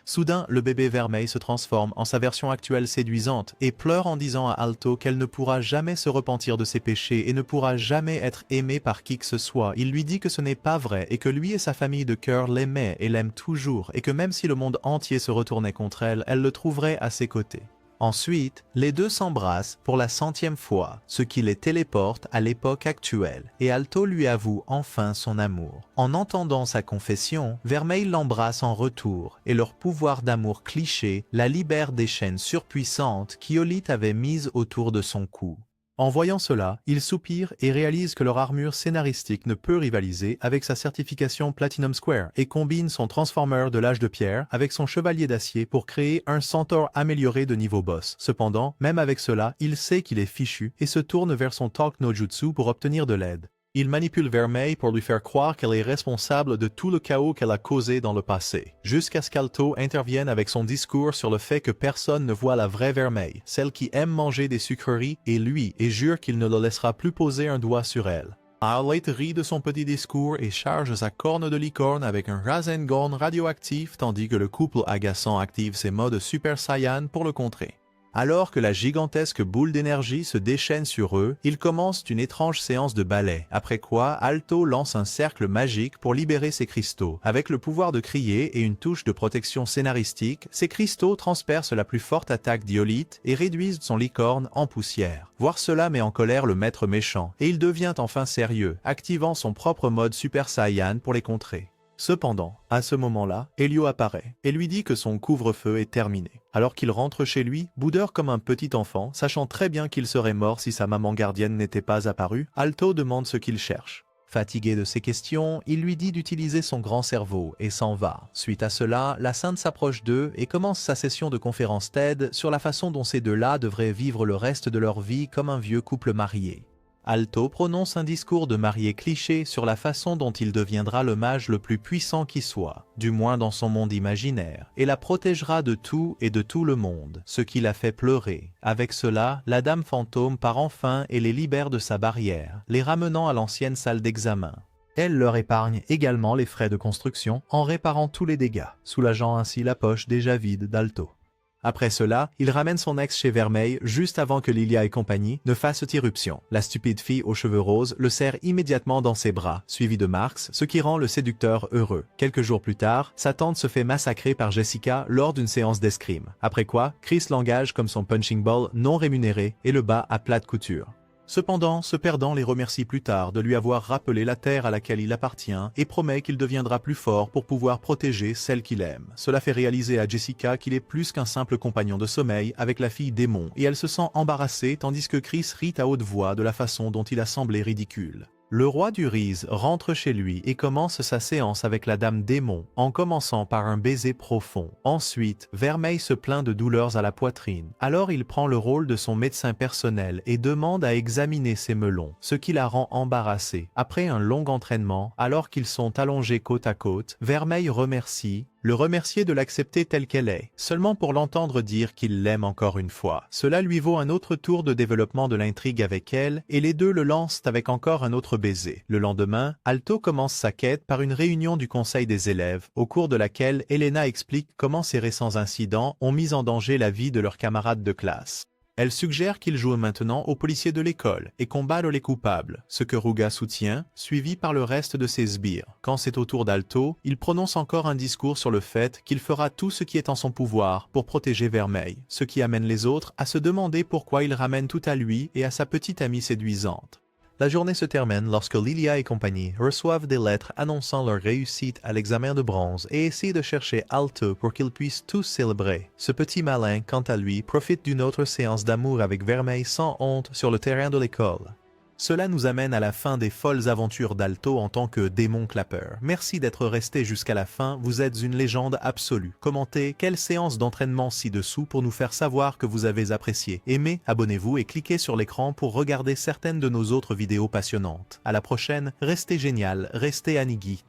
Speaker 1: Soudain, le bébé Vermeil se transforme en sa version actuelle séduisante et pleure en disant à Alto qu'elle ne pourra jamais se repentir de ses péchés et ne pourra jamais être aimée par qui que ce soit. Il lui dit que ce n'est pas vrai et que lui et sa famille de cœur l'aimaient et l'aiment toujours et que même si le monde entier se retournait contre elle, elle le trouverait à ses côtés. Ensuite, les deux s'embrassent pour la 100e fois, ce qui les téléporte à l'époque actuelle, et Alto lui avoue enfin son amour. En entendant sa confession, Vermeil l'embrasse en retour, et leur pouvoir d'amour cliché la libère des chaînes surpuissantes qu'Hippolyte avait mises autour de son cou. En voyant cela, il soupire et réalise que leur armure scénaristique ne peut rivaliser avec sa certification Platinum Square et combine son Transformer de l'âge de pierre avec son chevalier d'acier pour créer un centaure amélioré de niveau boss. Cependant, même avec cela, il sait qu'il est fichu et se tourne vers son Talk no Jutsu pour obtenir de l'aide. Il manipule Vermeil pour lui faire croire qu'elle est responsable de tout le chaos qu'elle a causé dans le passé, jusqu'à ce qu'Alto intervienne avec son discours sur le fait que personne ne voit la vraie Vermeil, celle qui aime manger des sucreries et lui, et jure qu'il ne le laissera plus poser un doigt sur elle. Hippolyte rit de son petit discours et charge sa corne de licorne avec un Rasengan radioactif tandis que le couple agaçant active ses modes Super Saiyan pour le contrer. Alors que la gigantesque boule d'énergie se déchaîne sur eux, ils commencent une étrange séance de ballet, après quoi Alto lance un cercle magique pour libérer ses cristaux. Avec le pouvoir de crier et une touche de protection scénaristique, ces cristaux transpercent la plus forte attaque d'Hippolyte et réduisent son licorne en poussière. Voir cela met en colère le maître méchant, et il devient enfin sérieux, activant son propre mode Super Saiyan pour les contrer. Cependant, à ce moment-là, Helio apparaît et lui dit que son couvre-feu est terminé. Alors qu'il rentre chez lui, boudeur comme un petit enfant, sachant très bien qu'il serait mort si sa maman gardienne n'était pas apparue, Alto demande ce qu'il cherche. Fatigué de ces questions, il lui dit d'utiliser son grand cerveau et s'en va. Suite à cela, la sainte s'approche d'eux et commence sa session de conférence TED sur la façon dont ces deux-là devraient vivre le reste de leur vie comme un vieux couple marié. Alto prononce un discours de marié cliché sur la façon dont il deviendra le mage le plus puissant qui soit, du moins dans son monde imaginaire, et la protégera de tout et de tout le monde, ce qui la fait pleurer. Avec cela, la dame fantôme part enfin et les libère de sa barrière, les ramenant à l'ancienne salle d'examen. Elle leur épargne également les frais de construction en réparant tous les dégâts, soulageant ainsi la poche déjà vide d'Alto. Après cela, il ramène son ex chez Vermeil juste avant que Lilia et compagnie ne fassent irruption. La stupide fille aux cheveux roses le serre immédiatement dans ses bras, suivi de Marx, ce qui rend le séducteur heureux. Quelques jours plus tard, sa tante se fait massacrer par Jessica lors d'une séance d'escrime. Après quoi, Chris l'engage comme son punching ball non rémunéré et le bat à plate couture. Cependant, ce perdant les remercie plus tard de lui avoir rappelé la terre à laquelle il appartient et promet qu'il deviendra plus fort pour pouvoir protéger celle qu'il aime. Cela fait réaliser à Jessica qu'il est plus qu'un simple compagnon de sommeil avec la fille démon et elle se sent embarrassée tandis que Chris rit à haute voix de la façon dont il a semblé ridicule. Le roi du Riz rentre chez lui et commence sa séance avec la dame démon, en commençant par un baiser profond. Ensuite, Vermeil se plaint de douleurs à la poitrine. Alors il prend le rôle de son médecin personnel et demande à examiner ses melons, ce qui la rend embarrassée. Après un long entraînement, alors qu'ils sont allongés côte à côte, Vermeil le remercier de l'accepter telle qu'elle est, seulement pour l'entendre dire qu'il l'aime encore une fois. Cela lui vaut un autre tour de développement de l'intrigue avec elle, et les deux le lancent avec encore un autre baiser. Le lendemain, Alto commence sa quête par une réunion du conseil des élèves, au cours de laquelle Elena explique comment ces récents incidents ont mis en danger la vie de leurs camarades de classe. Elle suggère qu'il joue maintenant aux policiers de l'école et combattre les coupables, ce que Ruga soutient, suivi par le reste de ses sbires. Quand c'est au tour d'Alto, il prononce encore un discours sur le fait qu'il fera tout ce qui est en son pouvoir pour protéger Vermeil, ce qui amène les autres à se demander pourquoi il ramène tout à lui et à sa petite amie séduisante. La journée se termine lorsque Lilia et compagnie reçoivent des lettres annonçant leur réussite à l'examen de bronze et essaient de chercher Alto pour qu'ils puissent tous célébrer. Ce petit malin, quant à lui, profite d'une autre séance d'amour avec Vermeil sans honte sur le terrain de l'école. Cela nous amène à la fin des folles aventures d'Alto en tant que démon clapper. Merci d'être resté jusqu'à la fin, vous êtes une légende absolue. Commentez quelle séance d'entraînement ci-dessous pour nous faire savoir que vous avez apprécié. Aimez, abonnez-vous et cliquez sur l'écran pour regarder certaines de nos autres vidéos passionnantes. À la prochaine, restez génial, restez Annie Geek.